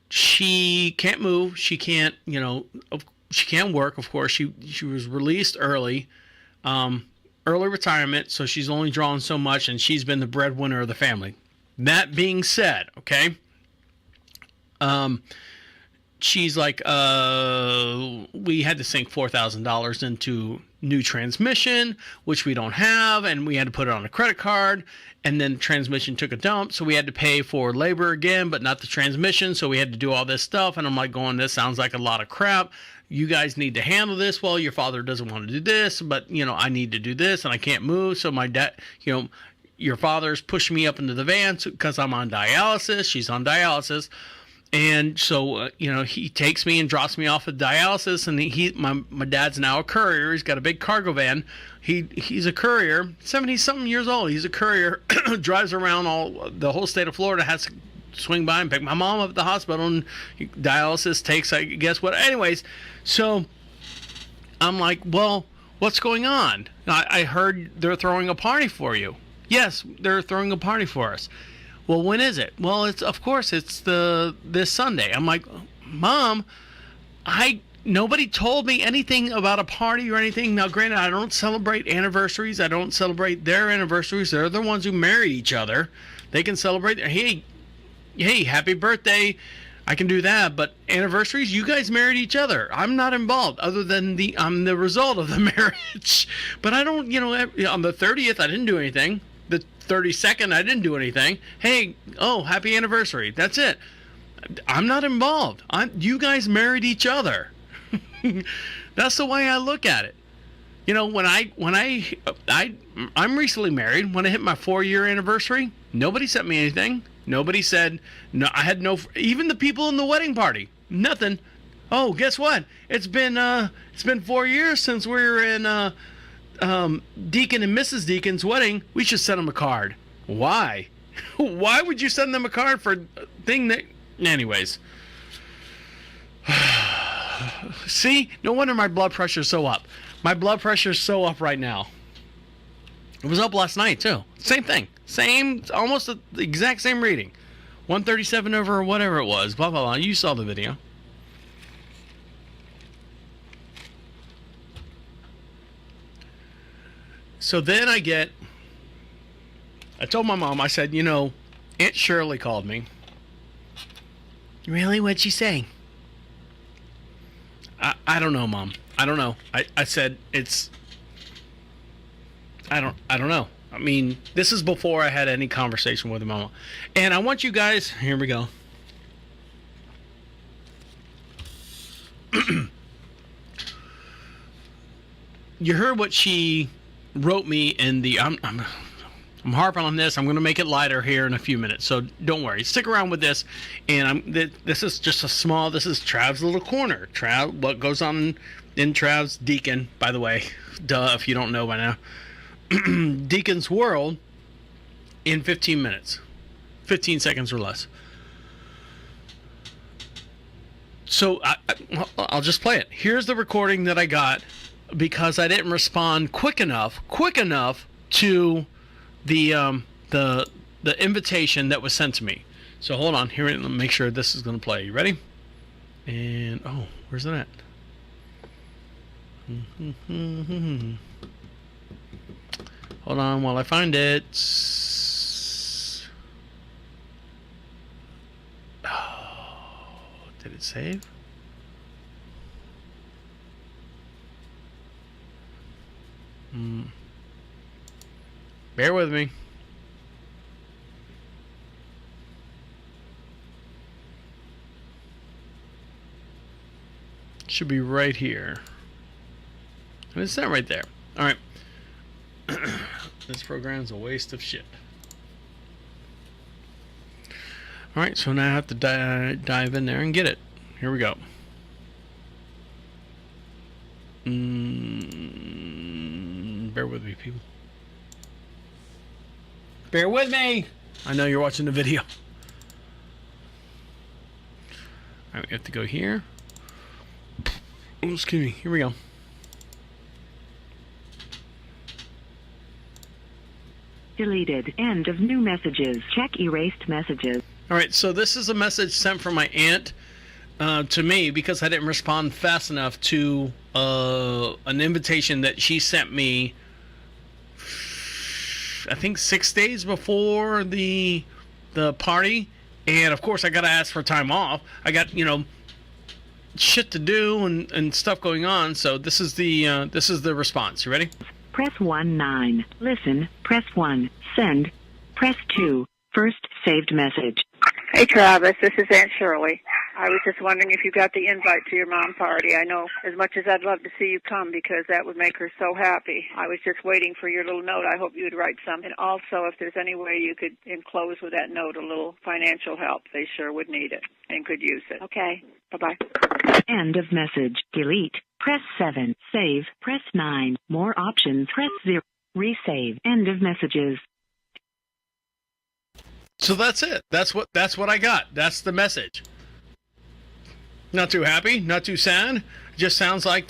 C: she can't move. She can't, she can't work, of course. She was released early, early retirement, so she's only drawn so much, and she's been the breadwinner of the family. That being said, okay, she's like, we had to sink $4,000 into new transmission, which we don't have, and we had to put it on a credit card, and then the transmission took a dump, so we had to pay for labor again, but not the transmission, so we had to do all this stuff, and I'm like going, this sounds like a lot of crap. You guys need to handle this. Well, your father doesn't want to do this, but, I need to do this, and I can't move, so my dad, your father's pushing me up into the van because I'm on dialysis. She's on dialysis. And so, he takes me and drops me off at dialysis. And my dad's now a courier. He's got a big cargo van. He's a courier, 70-something years old. He's a courier, drives around the whole state of Florida, has to swing by and pick my mom up at the hospital. And dialysis takes, I guess, what. Anyways, so I'm like, well, what's going on? I heard they're throwing a party for you. Yes, they're throwing a party for us. Well, when is it? Well, it's this Sunday. I'm like, Mom, nobody told me anything about a party or anything. Now, granted, I don't celebrate anniversaries. I don't celebrate their anniversaries. They're the ones who married each other. They can celebrate. Hey, happy birthday. I can do that, but anniversaries, you guys married each other. I'm not involved, other than I'm the result of the marriage. But I don't, on the 30th, I didn't do anything. The 32nd, I didn't do anything. Hey, happy anniversary. That's it. I'm not involved. You guys married each other. That's the way I look at it. I'm recently married. When I hit my 4-year anniversary, nobody sent me anything. Nobody said, no, I had no, even the people in the wedding party, nothing. Oh, guess what? It's been 4 years since we were in, Deacon and Mrs. Deacon's wedding. We should send them a card. Why? Why would you send them a card for a thing that... Anyways. See? No wonder my blood pressure's so up. My blood pressure's so up right now. It was up last night, too. Same thing. Almost the exact same reading. 137 over whatever it was. Blah, blah, blah. You saw the video. So then I told my mom, I said, Aunt Shirley called me. Really? What'd she say? I don't know, Mom. I don't know. I said, I don't know. I mean, this is before I had any conversation with Mama. And I want you guys, here we go. You heard what she wrote me in the, I'm harping on this. I'm going to make it lighter here in a few minutes. So don't worry. Stick around with this. And this is just this is Trav's little corner. What goes on in Trav's Deacon, by the way. Duh, if you don't know by now. Deacon's world in 15 minutes. 15 seconds or less. So I'll just play it. Here's the recording that I got because I didn't respond quick enough to the invitation that was sent to me. So hold on, here, let me make sure this is going to play. You ready? And where's it at? Hold on while I find it. Did it save? Bear with me. Should be right here. It's not right there. All right. This program's a waste of shit. All right, so now I have to dive in there and get it. Here we go. Bear with me, people. Bear with me. I know you're watching the video. All right, we have to go here. Oh, excuse me. Here we go.
G: Deleted. End of new messages. Check erased messages.
C: All right, so this is a message sent from my aunt to me because I didn't respond fast enough to an invitation that she sent me, I think 6 days before the party. And of course I got to ask for time off. I got, shit to do and stuff going on. So this is the response. You ready?
G: Press 1 9. Listen. Press 1. Send. Press 2. First saved message.
H: Hey, Travis, this is Aunt Shirley. I was just wondering if you got the invite to your mom party. I know as much as I'd love to see you come because that would make her so happy. I was just waiting for your little note. I hope you would write some. And also, if there's any way you could enclose with that note a little financial help, they sure would need it and could use it. Okay, bye-bye.
G: End of message. Delete. Press 7. Save. Press 9. More options. Press 0. Resave. End of messages.
C: So that's it. That's what I got. That's the message. Not too happy, not too sad. Just sounds like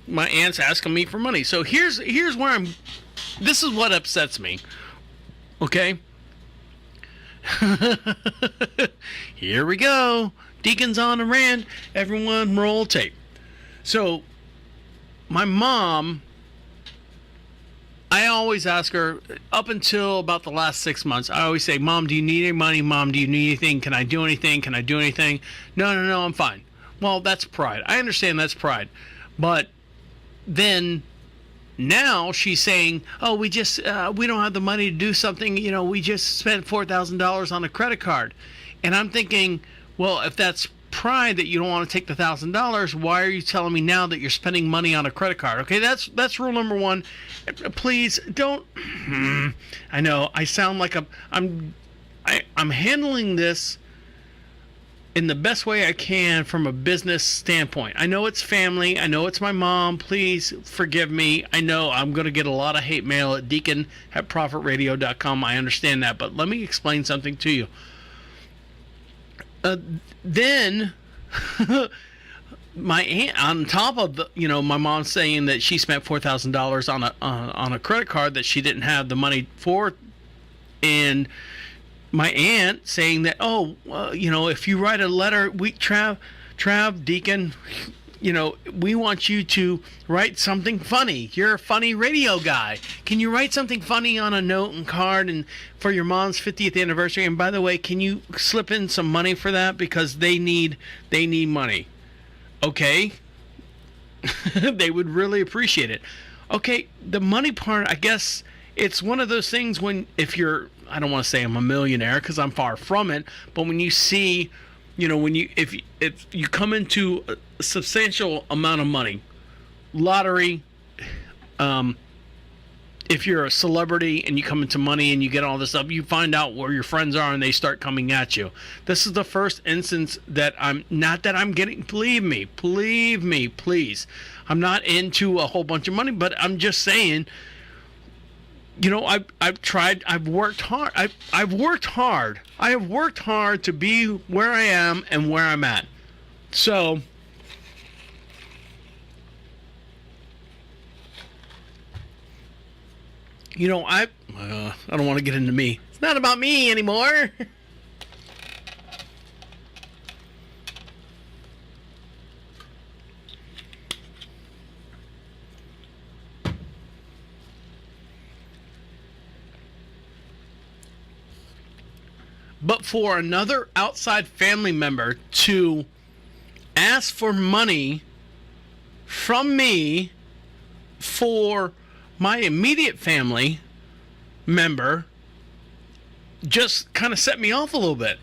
C: my aunt's asking me for money. So here's where this is what upsets me. Okay? Here we go. Deacon's on a rant. Everyone roll tape. So my mom, I always ask her, up until about the last 6 months, I always say, Mom, do you need any money? Mom, do you need anything? Can I do anything? Can I do anything? No, I'm fine. Well, that's pride. I understand that's pride. But then now she's saying, oh, we don't have the money to do something. We just spent $4,000 on a credit card. And I'm thinking, well, if that's pride that you don't want to take the $1,000, why are you telling me now that you're spending money on a credit card? Okay, that's rule number one. Please don't. I know I sound like I'm handling this in the best way I can from a business standpoint. I know it's family. I know it's my mom. Please forgive me. I know I'm going to get a lot of hate mail at deacon@profitradio.com. I understand that, but let me explain something to you. Then my aunt, on top of my mom saying that she spent $4,000 on a credit card that she didn't have the money for, and my aunt saying that, if you write a letter, Trav, Deacon, we want you to write something funny. You're a funny radio guy. Can you write something funny on a note and card and for your mom's 50th anniversary? And by the way, can you slip in some money for that because they need money? Okay. They would really appreciate it. Okay, the money part, I guess it's one of those things I don't want to say I'm a millionaire because I'm far from it, but when you see, if you come into a substantial amount of money, lottery, if you're a celebrity and you come into money and you get all this stuff, you find out where your friends are and they start coming at you. This is the first instance that I'm getting, believe me, please. I'm not into a whole bunch of money, but I'm just saying, I've worked hard. I've worked hard. I have worked hard to be where I am and where I'm at. So, I don't want to get into me. It's not about me anymore. But for another outside family member to ask for money from me for my immediate family member just kind of set me off a little bit.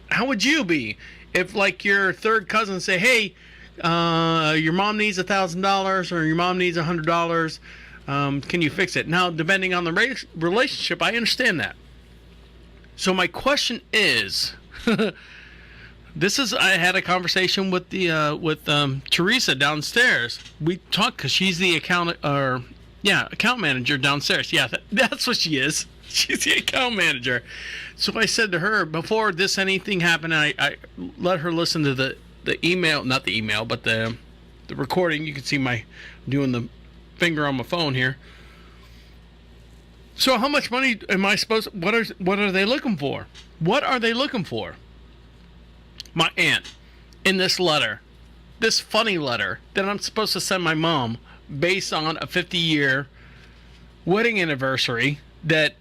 C: How would you be if your third cousin say, hey, your mom needs $1,000 or your mom needs $100, can you fix it? Now, depending on the relationship, I understand that. So my question is, I had a conversation with Teresa downstairs. We talked because she's the accountant, Yeah, account manager downstairs. Yeah, that's what she is. She's the account manager. So I said to her, before anything happened, I let her listen to the email, not the email, but the recording. You can see my doing the finger on my phone here. So how much money am I supposed? What are they looking for? What are they looking for? My aunt, in this letter, this funny letter that I'm supposed to send my mom, based on a 50-year wedding anniversary that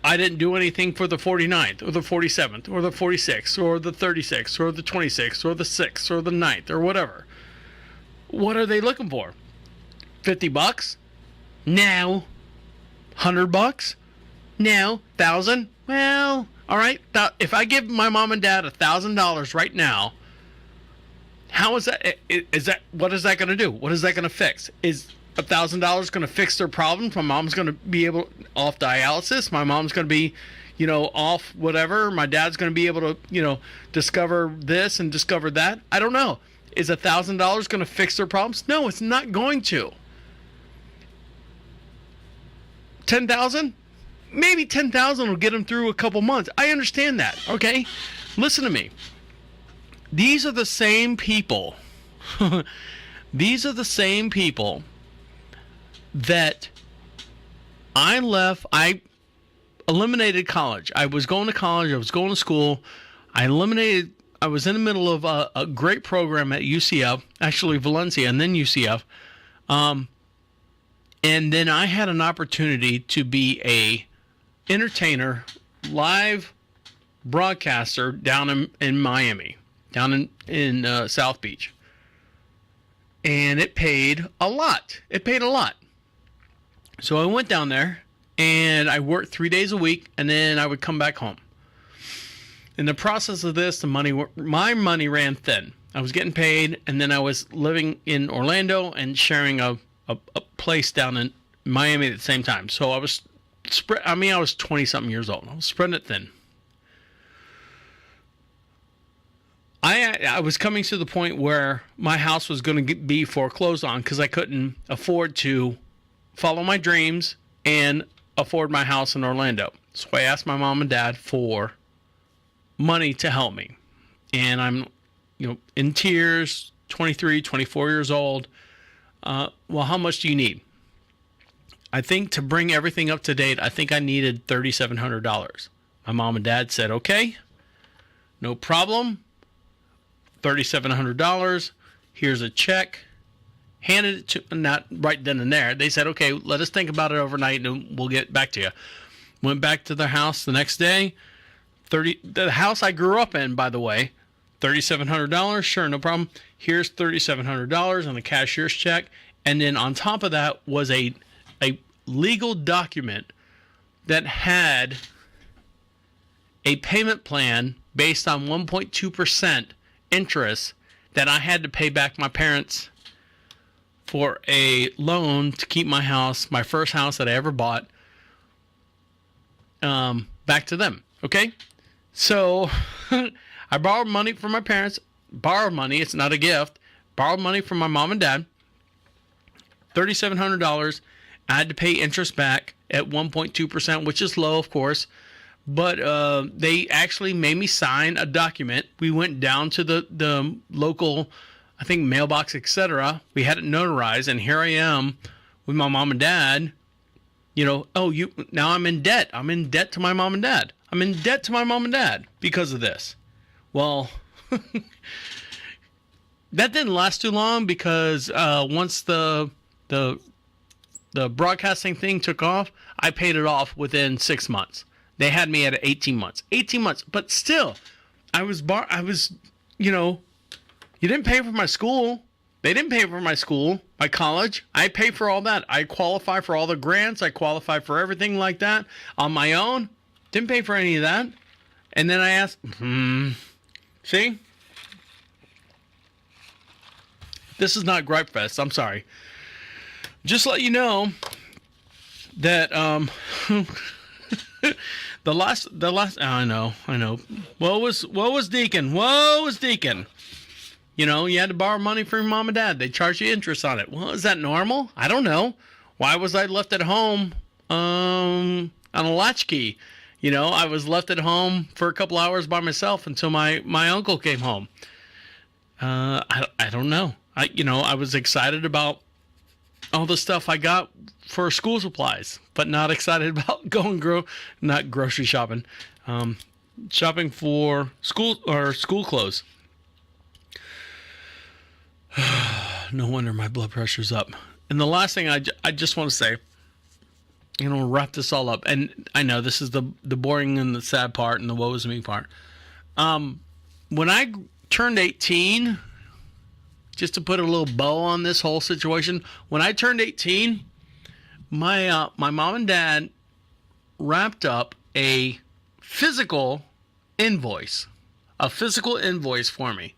C: I didn't do anything for the 49th or the 47th or the 46th or the 36th or the 26th or the 6th or the 9th or whatever. What are they looking for? $50? No. $100? No. 1,000? Well, all right. If I give my mom and dad $1,000 right now, how is that? What is that going to do? What is that going to fix? Is $1,000 going to fix their problems? My mom's going to be off dialysis. My mom's going to be, off whatever. My dad's going to be able to, discover this and discover that. I don't know. Is $1,000 going to fix their problems? No, it's not going to. 10,000? Maybe 10,000 will get them through a couple months. I understand that. Okay, listen to me. These are the same people. These are the same people that I eliminated college. I was going to college. I was going to school. I was in the middle of a great program at UCF, actually Valencia, and then UCF. And then I had an opportunity to be a entertainer, live broadcaster down in Miami, down in South Beach. And it paid a lot. So I went down there and I worked 3 days a week, and then I would come back home. In the process of this, my money ran thin. I was getting paid, and then I was living in Orlando and sharing a place down in Miami at the same time. So I was I was 20-something years old. I was spreading it thin. I was coming to the point where my house was going to be foreclosed on because I couldn't afford to follow my dreams and afford my house in Orlando. So I asked my mom and dad for money to help me. And I'm, in tears, 23, 24 years old. Well, how much do you need? I think to bring everything up to date, I think I needed $3,700. My mom and dad said, okay, no problem. $3,700. Here's a check. Handed it to, not right then and there. They said, okay, let us think about it overnight and we'll get back to you. Went back to their house the next day. The house I grew up in, by the way, $3,700. Sure, no problem. Here's $3,700 on the cashier's check. And then on top of that was a legal document that had a payment plan based on 1.2% interest that I had to pay back my parents for a loan to keep my house, my first house that I ever bought, back to them. Okay? So I borrowed money from my parents. Borrowed money, it's not a gift. Borrowed money from my mom and dad. $3,700. I had to pay interest back at 1.2%, which is low, of course. But they actually made me sign a document. We went down to the local, I think, mailbox, etc. We had it notarized, and here I am with my mom and dad. Now I'm in debt. I'm in debt to my mom and dad. I'm in debt to my mom and dad because of this. Well, that didn't last too long because once the broadcasting thing took off, I paid it off within 6 months. They had me at 18 months. 18 months. But still, you didn't pay for my school. They didn't pay for my school, my college. I pay for all that. I qualify for all the grants. I qualify for everything like that on my own. Didn't pay for any of that. And then I asked, see? This is not Gripe Fest. I'm sorry. Just let you know that the last I know. What was Deacon? You had to borrow money from your mom and dad. They charge you interest on it. Well, is that normal? I don't know. Why was I left at home on a latchkey? You know, I was left at home for a couple hours by myself until my uncle came home. I don't know. I was excited about all the stuff I got for school supplies, but not excited about not grocery shopping, shopping for school clothes. No wonder my blood pressure's up. And the last thing I just want to say, wrap this all up. And I know this is the boring and the sad part and the woe is me part. When I turned 18, just to put a little bow on this whole situation, when I turned 18, my mom and dad wrapped up a physical invoice for me.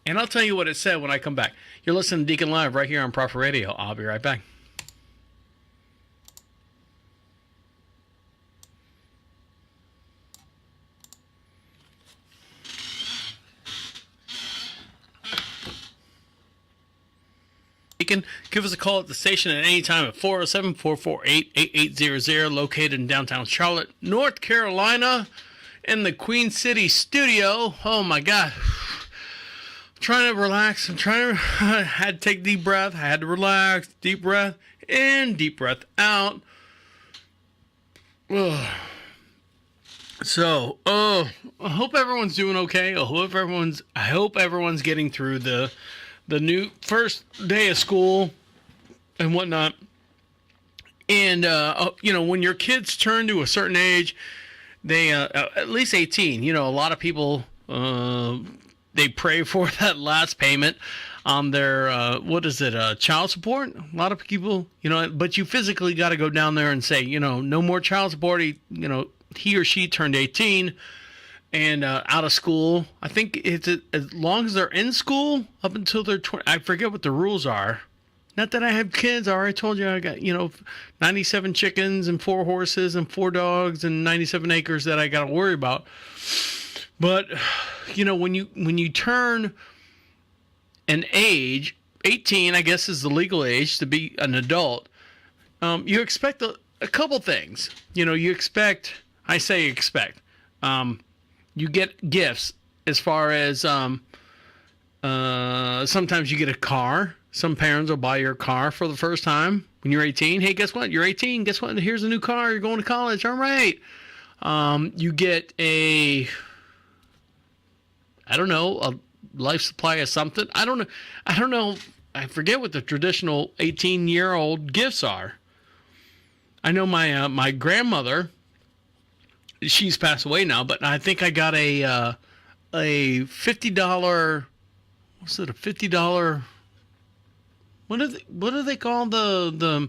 C: And I'll tell you what it said when I come back. You're listening to Deacon Live right here on Prophet Radio. I'll be right back. Deacon, give us a call at the station at any time at 407-448-8800, located in downtown Charlotte, North Carolina, in the Queen City studio. Oh my God. Trying to relax. I had to take a deep breath. I had to relax. Deep breath in, deep breath out. Ugh. So, I hope everyone's doing okay. I hope everyone's getting through the new first day of school and whatnot. And when your kids turn to a certain age, they at least 18. A lot of people they pray for that last payment on their, child support? A lot of people, but you physically got to go down there and say, no more child support. He or she turned 18 and out of school. I think it's as long as they're in school up until they're 20. I forget what the rules are. Not that I have kids. I already told you I got, 97 chickens and 4 horses and 4 dogs and 97 acres that I got to worry about. But, when you turn an age, 18, I guess, is the legal age to be an adult, you expect a couple things. You expect, you get gifts as far as sometimes you get a car. Some parents will buy your car for the first time when you're 18. Hey, guess what? You're 18. Guess what? Here's a new car. You're going to college. All right. You get a life supply of something. I don't know. I forget what the traditional 18-year-old gifts are. I know my grandmother, she's passed away now, but I think I got a $50. What's it? A $50? What do they call the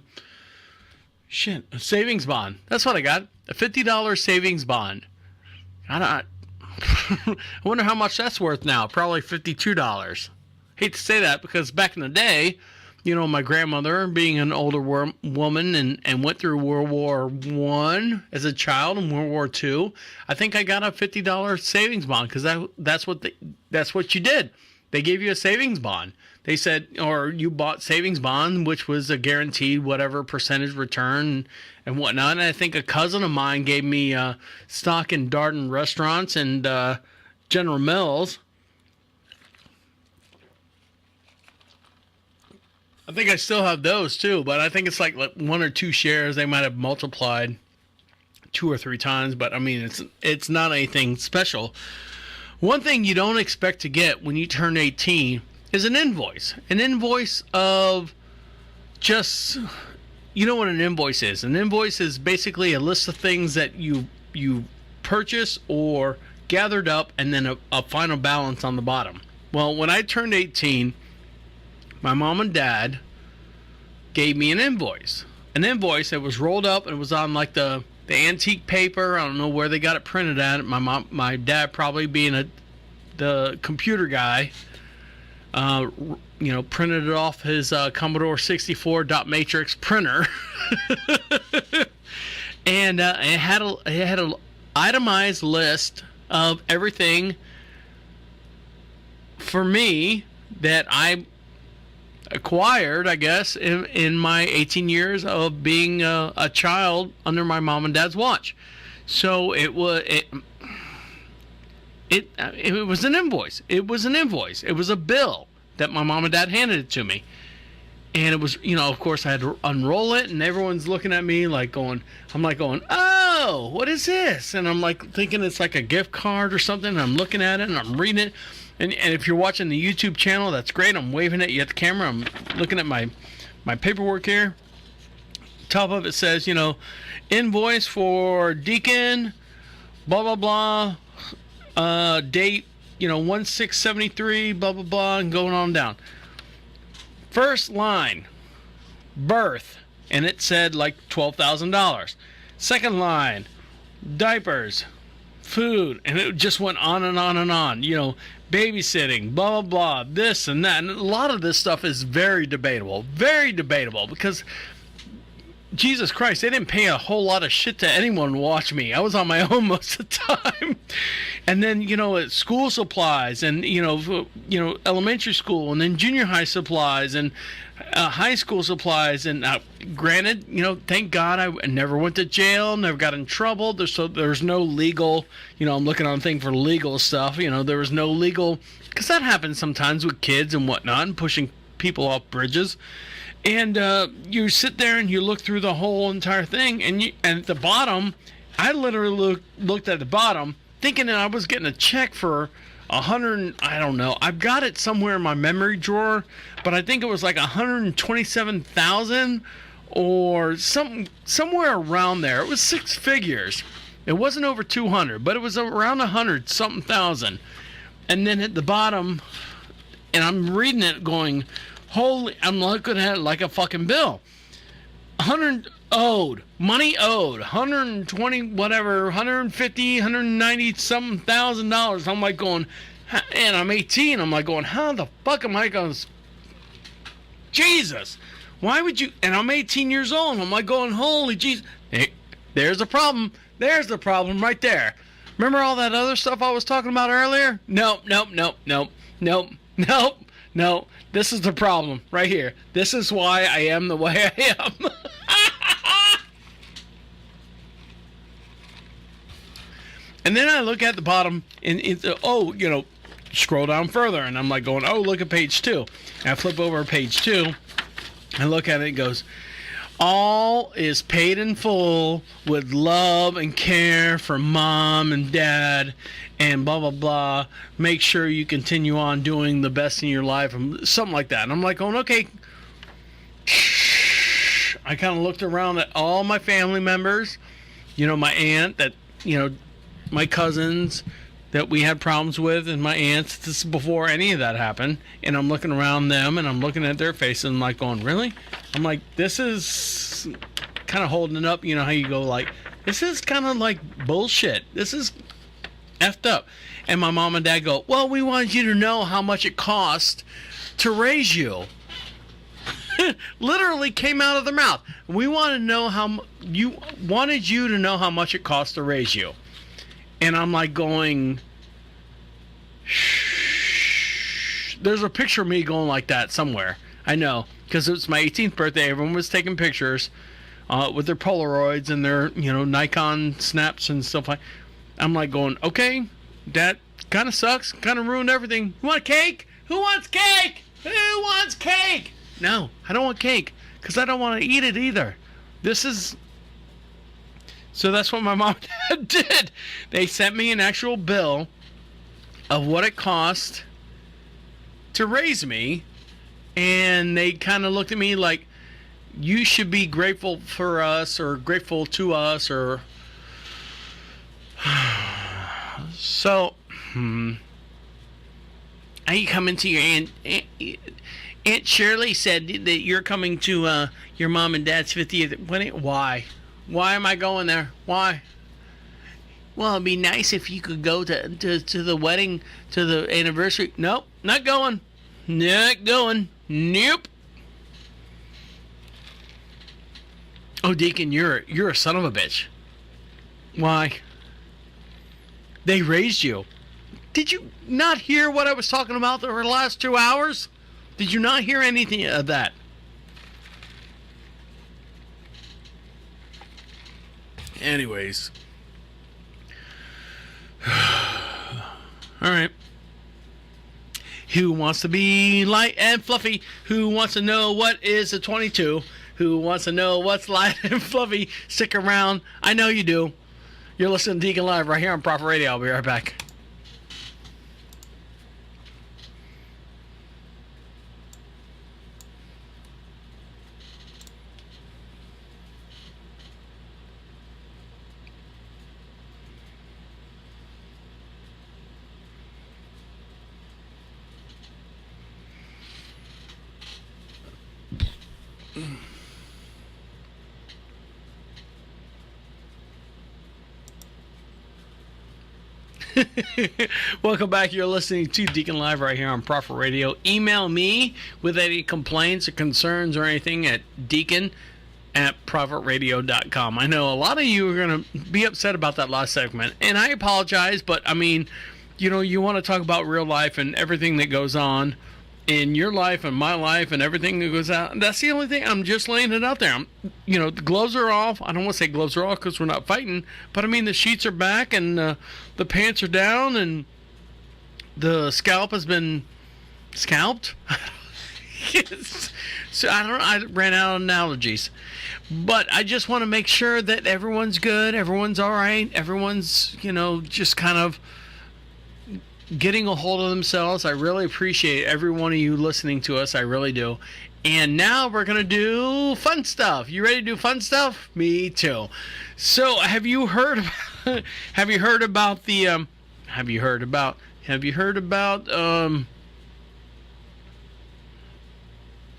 C: shit? A savings bond. That's what I got. A $50 savings bond. I wonder how much that's worth now. Probably $52. Hate to say that because back in the day, my grandmother being an older woman and went through World War I as a child and World War II. I think I got a $50 savings bond because that's what you did. They gave you a savings bond. They said, or you bought savings bond, which was a guaranteed whatever percentage return and whatnot. And I think a cousin of mine gave me stock in Darden Restaurants and General Mills. I think I still have those too, but I think it's like 1 or 2 shares. They might have multiplied 2 or 3 times, but I mean, it's not anything special. One thing you don't expect to get when you turn 18 is an invoice. An invoice of just, what an invoice is. An invoice is basically a list of things that you purchase or gathered up and then a final balance on the bottom. Well, when I turned 18, my mom and dad gave me an invoice. An invoice that was rolled up and it was on like the antique paper. I don't know where they got it printed at. My dad probably being the computer guy, printed it off his Commodore 64 dot matrix printer, and it had an itemized list of everything for me that I acquired, I guess, in my 18 years of being a child under my mom and dad's watch. So it was an invoice. It was an invoice. It was a bill that my mom and dad handed it to me. And it was, of course I had to unroll it, and everyone's looking at me like going, oh, what is this? And I'm like thinking it's like a gift card or something. And I'm looking at it and I'm reading it. And if you're watching the YouTube channel, that's great. I'm waving at you at the camera. I'm looking at my paperwork here. Top of it says, invoice for Deacon, blah, blah, blah, date, 1673, blah, blah, blah, and going on down. First line, birth, and it said like $12,000. Second line, diapers, food, and it just went on and on and on. Babysitting, blah, blah, blah, this and that. And a lot of this stuff is very debatable because Jesus Christ, they didn't pay a whole lot of shit to anyone to watch me. I was on my own most of the time. And then, school supplies and, elementary school and then junior high supplies and high school supplies. And granted, thank God I never went to jail, never got in trouble. There's no legal, I'm looking on a thing for legal stuff. There was no legal, because that happens sometimes with kids and whatnot and pushing people off bridges. And you sit there and you look through the whole entire thing, and at the bottom, I literally looked at the bottom, thinking that I was getting a check for $100. I don't know. I've got it somewhere in my memory drawer, but I think it was like $127,000 or somewhere around there. It was six figures. It wasn't over 200, but it was around 100 something thousand. And then at the bottom, and I'm reading it going, holy, I'm looking at it like a fucking bill. 100 owed, money owed, 120, whatever, 150, 190 something $1,000. I'm like going, and I'm 18. I'm like going, how the fuck am I going to, Jesus, why would you, and I'm 18 years old. I'm like going, holy Jesus. Hey, there's a problem. There's the problem right there. Remember all that other stuff I was talking about earlier? Nope. This is the problem right here. This is why I am the way I am. And then I look at the bottom and scroll down further, and I'm like going, oh, look at page 2. And I flip over page 2 and look at it and it goes, all is paid in full with love and care from mom and dad and blah, blah, blah. Make sure you continue on doing the best in your life and something like that. And I'm like going, okay. I kind of looked around at all my family members, my aunt that, my cousins that we had problems with and my aunts. This is before any of that happened. And I'm looking around them and I'm looking at their faces and I'm like going, really? I'm like, this is kind of holding it up. How you go like, this is kind of like bullshit. This is effed up. And my mom and dad go, well, we wanted you to know how much it cost to raise you. Literally came out of their mouth. We wanted to know you to know how much it cost to raise you. And I'm like going, shh. There's a picture of me going like that somewhere. I know, because it was my 18th birthday. Everyone was taking pictures with their Polaroids and their, Nikon snaps and stuff like. I'm like going, okay, that kind of sucks. Kind of ruined everything. You want cake? Who wants cake? Who wants cake? No, I don't want cake because I don't want to eat it either. So that's what my mom and dad did. They sent me an actual bill of what it cost to raise me, and they kind of looked at me like, you should be grateful for us or grateful to us or... So, I come into your Aunt Shirley said that you're coming to your mom and dad's 50th wedding. Why? Why am I going there? Why? Well, it'd be nice if you could go to the wedding, to the anniversary. Nope, not going. Not going. Nope. Oh, Deacon, you're a son of a bitch. Why? They raised you. Did you not hear what I was talking about for the last 2 hours? Did you not hear anything of that? Anyways. All right. Who wants to be light and fluffy? Who wants to know what is a 22? Who wants to know what's light and fluffy? Stick around. I know you do. You're listening to Deacon Live right here on Prophet Radio. I'll be right back. Welcome back. You're listening to Deacon Live right here on Prophet Radio. Email me with any complaints or concerns or anything at deacon@prophetradio.com. I know a lot of you are going to be upset about that last segment, and I apologize, but I mean, you want to talk about real life and everything that goes on in your life and my life and everything that goes out. That's the only thing. I'm just laying it out there. The gloves are off. I don't want to say gloves are off because we're not fighting, but I mean the sheets are back and the pants are down and the scalp has been scalped. So I ran out of analogies, but I just want to make sure that everyone's good, everyone's all right, everyone's just kind of getting a hold of themselves. I really appreciate every one of you listening to us. I really do. And now we're going to do fun stuff. You ready to do fun stuff? Me too. So have you heard about,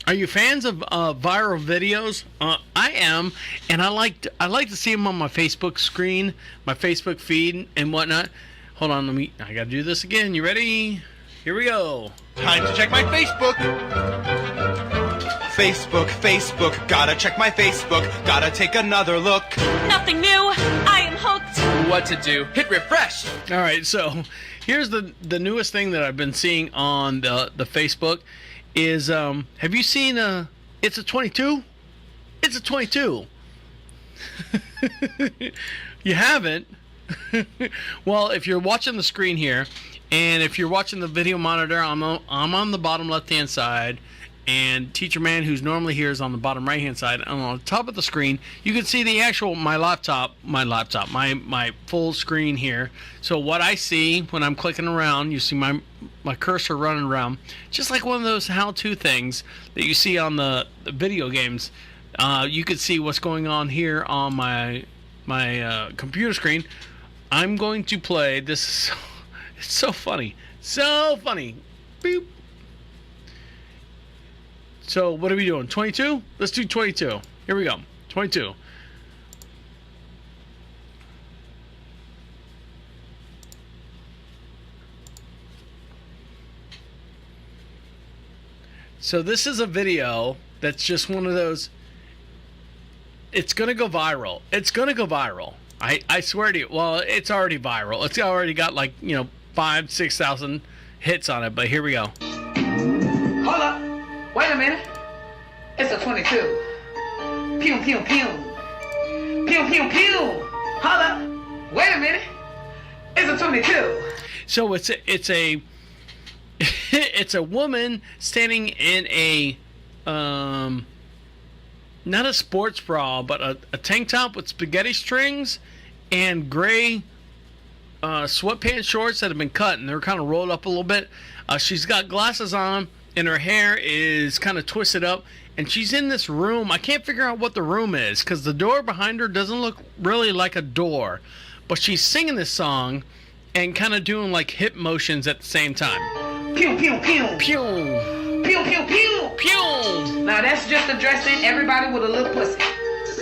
C: are you fans of viral videos? I am, and I like to see them on my Facebook screen, my Facebook feed and whatnot. Hold on, I gotta do this again. You ready? Here we go.
A: Time to check my Facebook. Facebook, gotta check my Facebook. Gotta take another look.
E: Nothing new. I am hooked.
F: What to do? Hit refresh.
C: All right, so here's the newest thing that I've been seeing on the Facebook is have you seen it's a 22? It's a 22. You haven't? Well, if you're watching the screen here, and if you're watching the video monitor, I'm on the bottom left-hand side, and Teacher Man, who's normally here, is on the bottom right-hand side. And on the top of the screen, you can see the actual my full screen here. So what I see when I'm clicking around, you see my cursor running around, just like one of those how-to things that you see on the video games. You can see what's going on here on my computer screen. I'm going to play this. It's so funny. Boop. So what are we doing? 22? Let's do 22. Here we go. 22. So this is a video that's just one of those. It's going to go viral. I swear to you. Well, it's already viral. It's already got 5,000-6,000 hits on it. But here we go.
I: Hold up. Wait a minute. It's a 22. Pew, pew, pew. Pew, pew, pew. Hold up. Wait a minute. It's a 22.
C: So it's a it's a woman standing in a not a sports bra, but a tank top with spaghetti strings and gray sweatpants shorts that have been cut, and they're kind of rolled up a little bit. She's got glasses on, and her hair is kind of twisted up, and she's in this room. I can't figure out what the room is, because the door behind her doesn't look really like a door, but she's singing this song and kind of doing like hip motions at the same time.
I: Pew, pew, pew.
C: Pew.
I: Pew, pew, pew.
C: Pew.
I: Now that's just addressing everybody with a little pussy.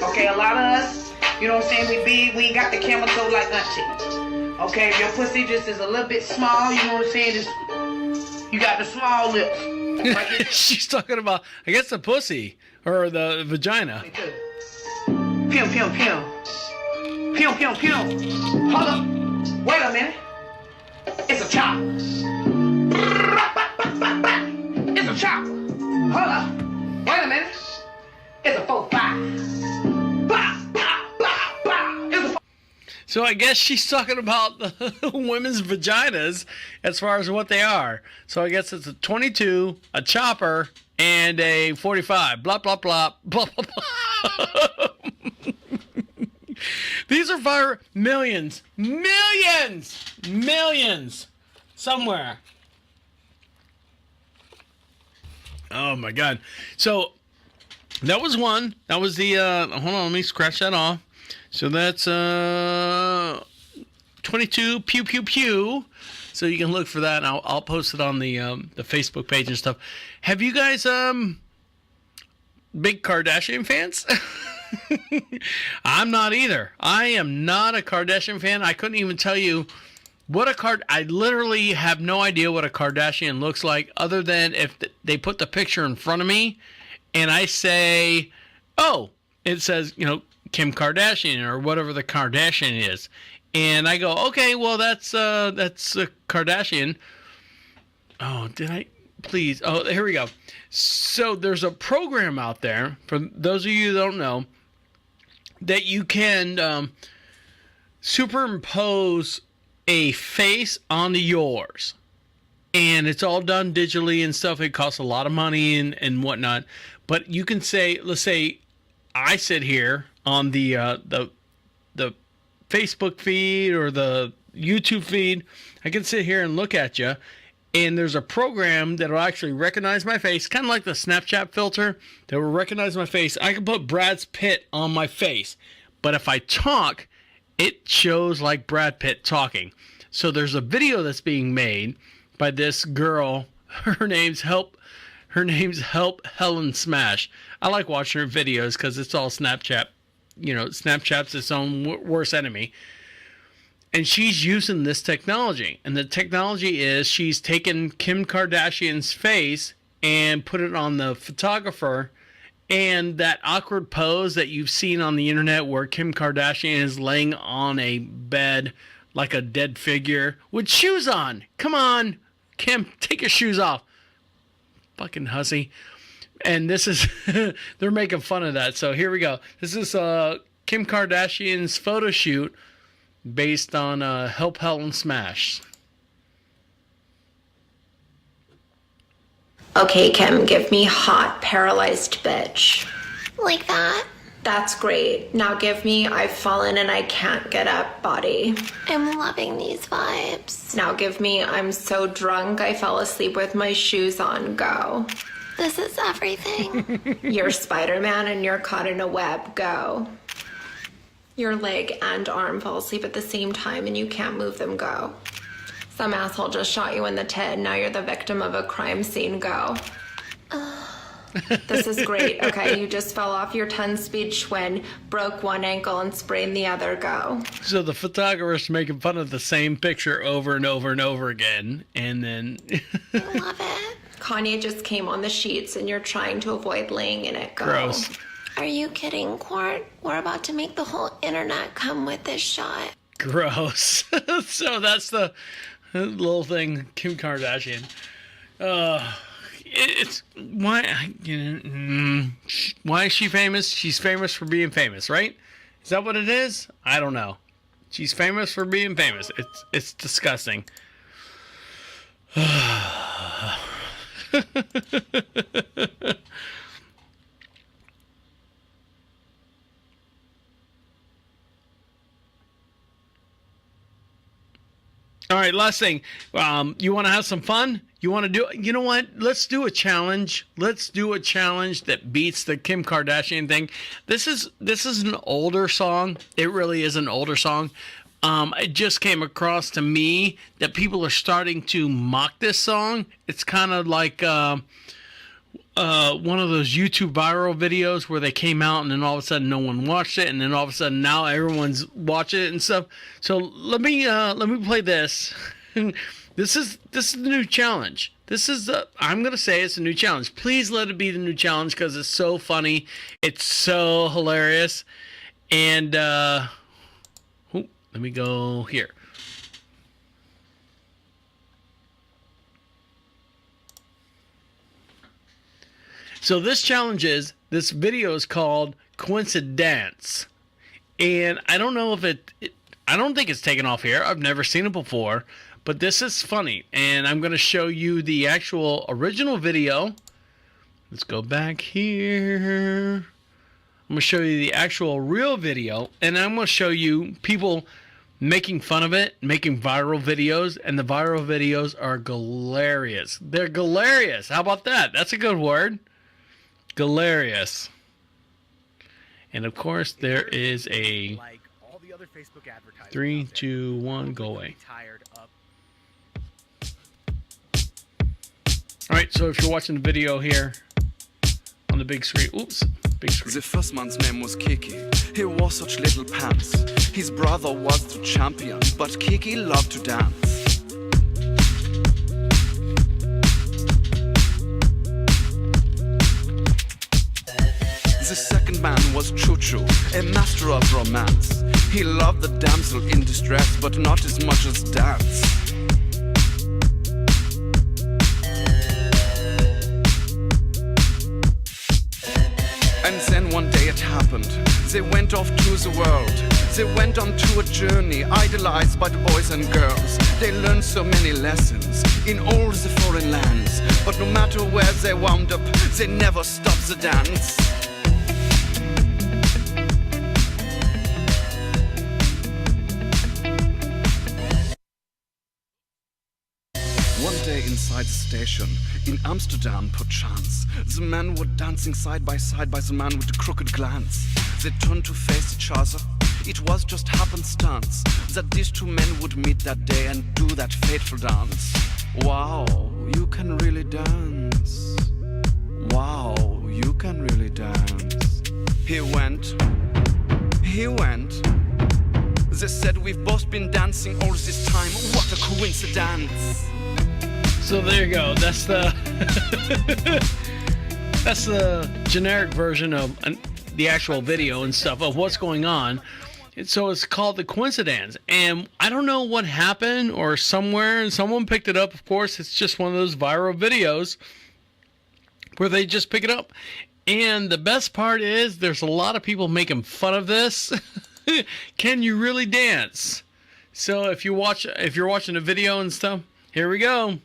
I: Okay, a lot of us, you know what I'm saying, we big, we ain't got the camel toe like auntie. Okay, if your pussy just is a little bit small, you know what I'm saying, just, you got the small lips. Like
C: she's talking about, I guess, the pussy or the vagina.
I: Pew, pew, pew. Pew, pew, pew. Hold up. Wait a minute. It's a chop. It's a chop. Hold up. Wait a minute. It's a 4-5. Bah, bah, bah, bah. It's a
C: So I guess she's talking about the women's vaginas as far as what they are. So I guess it's a 22, a chopper, and a 45. Blah, blah, blah, blah, blah, blah. These are for millions somewhere. Oh my God. So that was one. That was the, hold on, let me scratch that off. So that's 22 pew pew pew. So you can look for that. And I'll post it on the Facebook page and stuff. Have you guys big Kardashian fans? I'm not either. I am not a Kardashian fan. I couldn't even tell you what I literally have no idea what a Kardashian looks like, other than if they put the picture in front of me and I say, oh, it says, Kim Kardashian or whatever the Kardashian is. And I go, okay, well, that's a Kardashian. Oh, did I? Please. Oh, here we go. So there's a program out there, for those of you who don't know, that you can superimpose a face onto yours. And it's all done digitally and stuff. It costs a lot of money and whatnot. But you can say, let's say I sit here on the Facebook feed or the YouTube feed. I can sit here and look at you. And there's a program that will actually recognize my face, kind of like the Snapchat filter that will recognize my face. I can put Brad Pitt on my face. But if I talk, it shows like Brad Pitt talking. So there's a video that's being made by this girl. Her name's Help Helen Smash. I like watching her videos because it's all Snapchat. Snapchat's its own worst enemy. And she's using this technology. And the technology is she's taken Kim Kardashian's face and put it on the photographer. And that awkward pose that you've seen on the internet where Kim Kardashian is laying on a bed like a dead figure with shoes on. Come on, Kim, take your shoes off. Fucking hussy. And this is, they're making fun of that. So here we go. This is Kim Kardashian's photo shoot based on Help Helen Smash.
J: Okay, Kim, give me hot, paralyzed bitch.
K: Like that?
J: That's great. Now give me I've fallen and I can't get up body.
K: I'm loving these vibes.
J: Now give me I'm so drunk I fell asleep with my shoes on, go.
K: This is everything.
J: You're Spider-Man and you're caught in a web, go. Your leg and arm fall asleep at the same time and you can't move them, go. Some asshole just shot you in the tit, now you're the victim of a crime scene, go. This is great. Okay, you just fell off your 10-speed Schwinn, broke one ankle and sprained the other, go.
C: So the photographer's making fun of the same picture over and over and over again, and then...
K: Love it.
J: Kanye just came on the sheets and you're trying to avoid laying in it, go.
C: Gross.
K: Are you kidding, Court? We're about to make the whole internet come with this shot.
C: Gross. So that's the little thing, Kim Kardashian. It's why is she famous? She's famous for being famous, right? Is that what it is? I don't know. She's famous for being famous. It's disgusting. All right, last thing. You want to have some fun? You want to do? You know what? Let's do a challenge. Let's do a challenge that beats the Kim Kardashian thing. This is an older song. It really is an older song. It just came across to me that people are starting to mock this song. It's kind of like one of those YouTube viral videos where they came out and then all of a sudden no one watched it, and then all of a sudden now everyone's watching it and stuff. So let me play this. This is the new challenge. I'm gonna say it's a new challenge. Please let it be the new challenge because it's so funny. It's so hilarious. And let me go here. So this video is called Coincidence. And I don't know if I don't think it's taken off here. I've never seen it before. But this is funny. And I'm going to show you the actual original video. Let's go back here. I'm going to show you the actual real video. And I'm going to show you people making fun of it, making viral videos. And the viral videos are hilarious. They're hilarious. How about that? That's a good word. Hilarious. And of course, there is a
L: like all the other Facebook advertisers.
C: 3, 2, 1, go away. All right, so if you're watching the video here on the big screen, big screen.
M: The first man's name was Kiki. He wore such little pants. His brother was the champion, but Kiki loved to dance. The second man was Choo-Choo, a master of romance. He loved the damsel in distress, but not as much as dance. And then one day it happened. They went off to the world. They went on to a journey, idolized by the boys and girls. They learned so many lessons in all the foreign lands. But no matter where they wound up, they never stopped the dance. One day inside the station, in Amsterdam perchance, the men were dancing side by the man with the crooked glance. They turned to face each other. It was just happenstance that these two men would meet that day and do that fateful dance. Wow, you can really dance. Wow, you can really dance. He went. They said we've both been dancing all this time. What a coincidence.
C: So there you go. That's the that's the generic version of the actual video and stuff of what's going on. And so it's called The Coincidence. And I don't know what happened or somewhere and someone picked it up. Of course, it's just one of those viral videos where they just pick it up. And the best part is there's a lot of people making fun of this. Can you really dance? So if you're watching the video and stuff, here we go.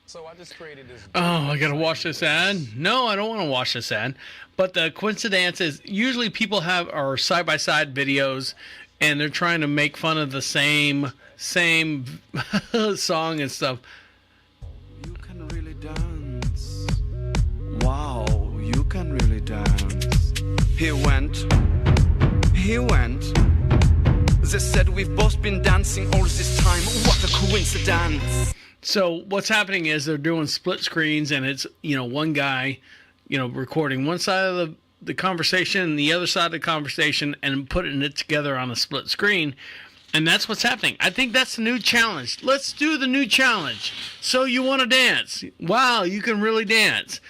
N: So I just created this.
C: Oh, I gotta watch this ad? No, I don't want to watch this ad. But the coincidence is usually people are side-by-side videos and they're trying to make fun of the same song and stuff.
M: You can really dance. Wow, you can really dance. He went. They said we've both been dancing all this time. What a coincidence.
C: So what's happening is they're doing split screens and it's, one guy, recording one side of the conversation and the other side of the conversation and putting it together on a split screen. And that's what's happening. I think that's the new challenge. Let's do the new challenge. So you want to dance. Wow, you can really dance.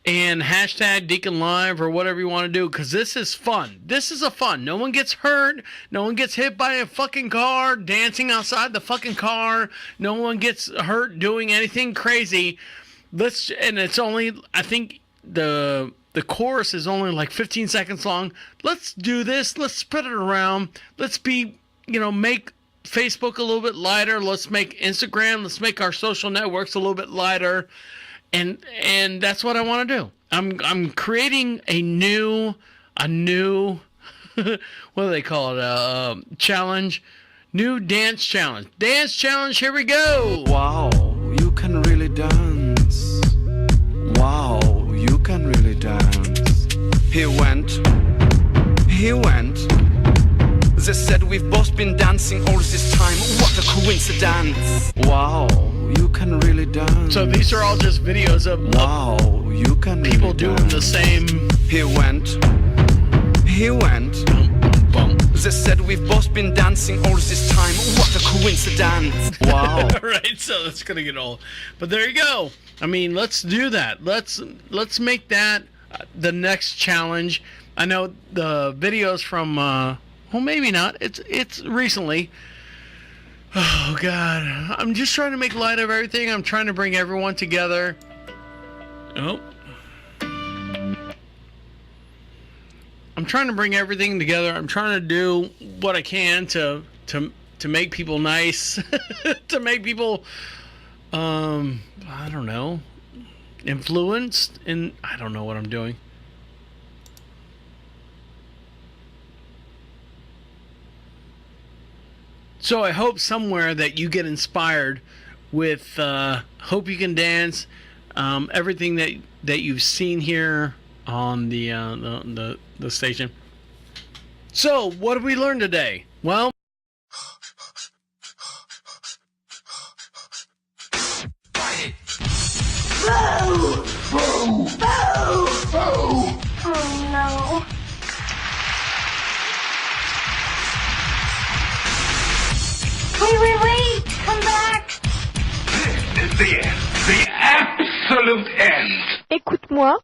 C: And hashtag Deacon Live or whatever you want to do, because this is fun. This is a fun. No one gets hurt. No one gets hit by a fucking car dancing outside the fucking car. No one gets hurt doing anything crazy. And it's only, I think the chorus is only like 15 seconds long. Let's do this. Let's spread it around. Let's make Facebook a little bit lighter. Let's make Instagram. Let's make our social networks a little bit lighter. And that's what I want to do. I'm creating a new what do they call it? Challenge, new dance challenge. Dance challenge. Here we go.
M: Wow, you can really dance. Wow, you can really dance. He went. They said we've both been dancing all this time. What a coincidence. Wow, you can really dance.
C: So these are all just videos of
M: you can
C: people
M: really
C: doing
M: dance.
C: the same.
M: He went. They said we've both been dancing all this time. What a coincidence. Wow.
C: Right, so that's gonna get old. But there you go. I mean, let's do that. Let's make that the next challenge. I know the videos from well, maybe not. It's recently. Oh God, I'm just trying to make light of everything. I'm trying to bring everyone together. Oh, I'm trying to bring everything together. I'm trying to do what I can to make people nice, to make people, I don't know, influenced, and I don't know what I'm doing. So I hope somewhere that you get inspired with Hope You Can Dance, everything that you've seen here on the station. So what did we learn today? Well,
K: Oh no. Wait, come back.
B: This is the end. The absolute end.
K: Écoute-moi.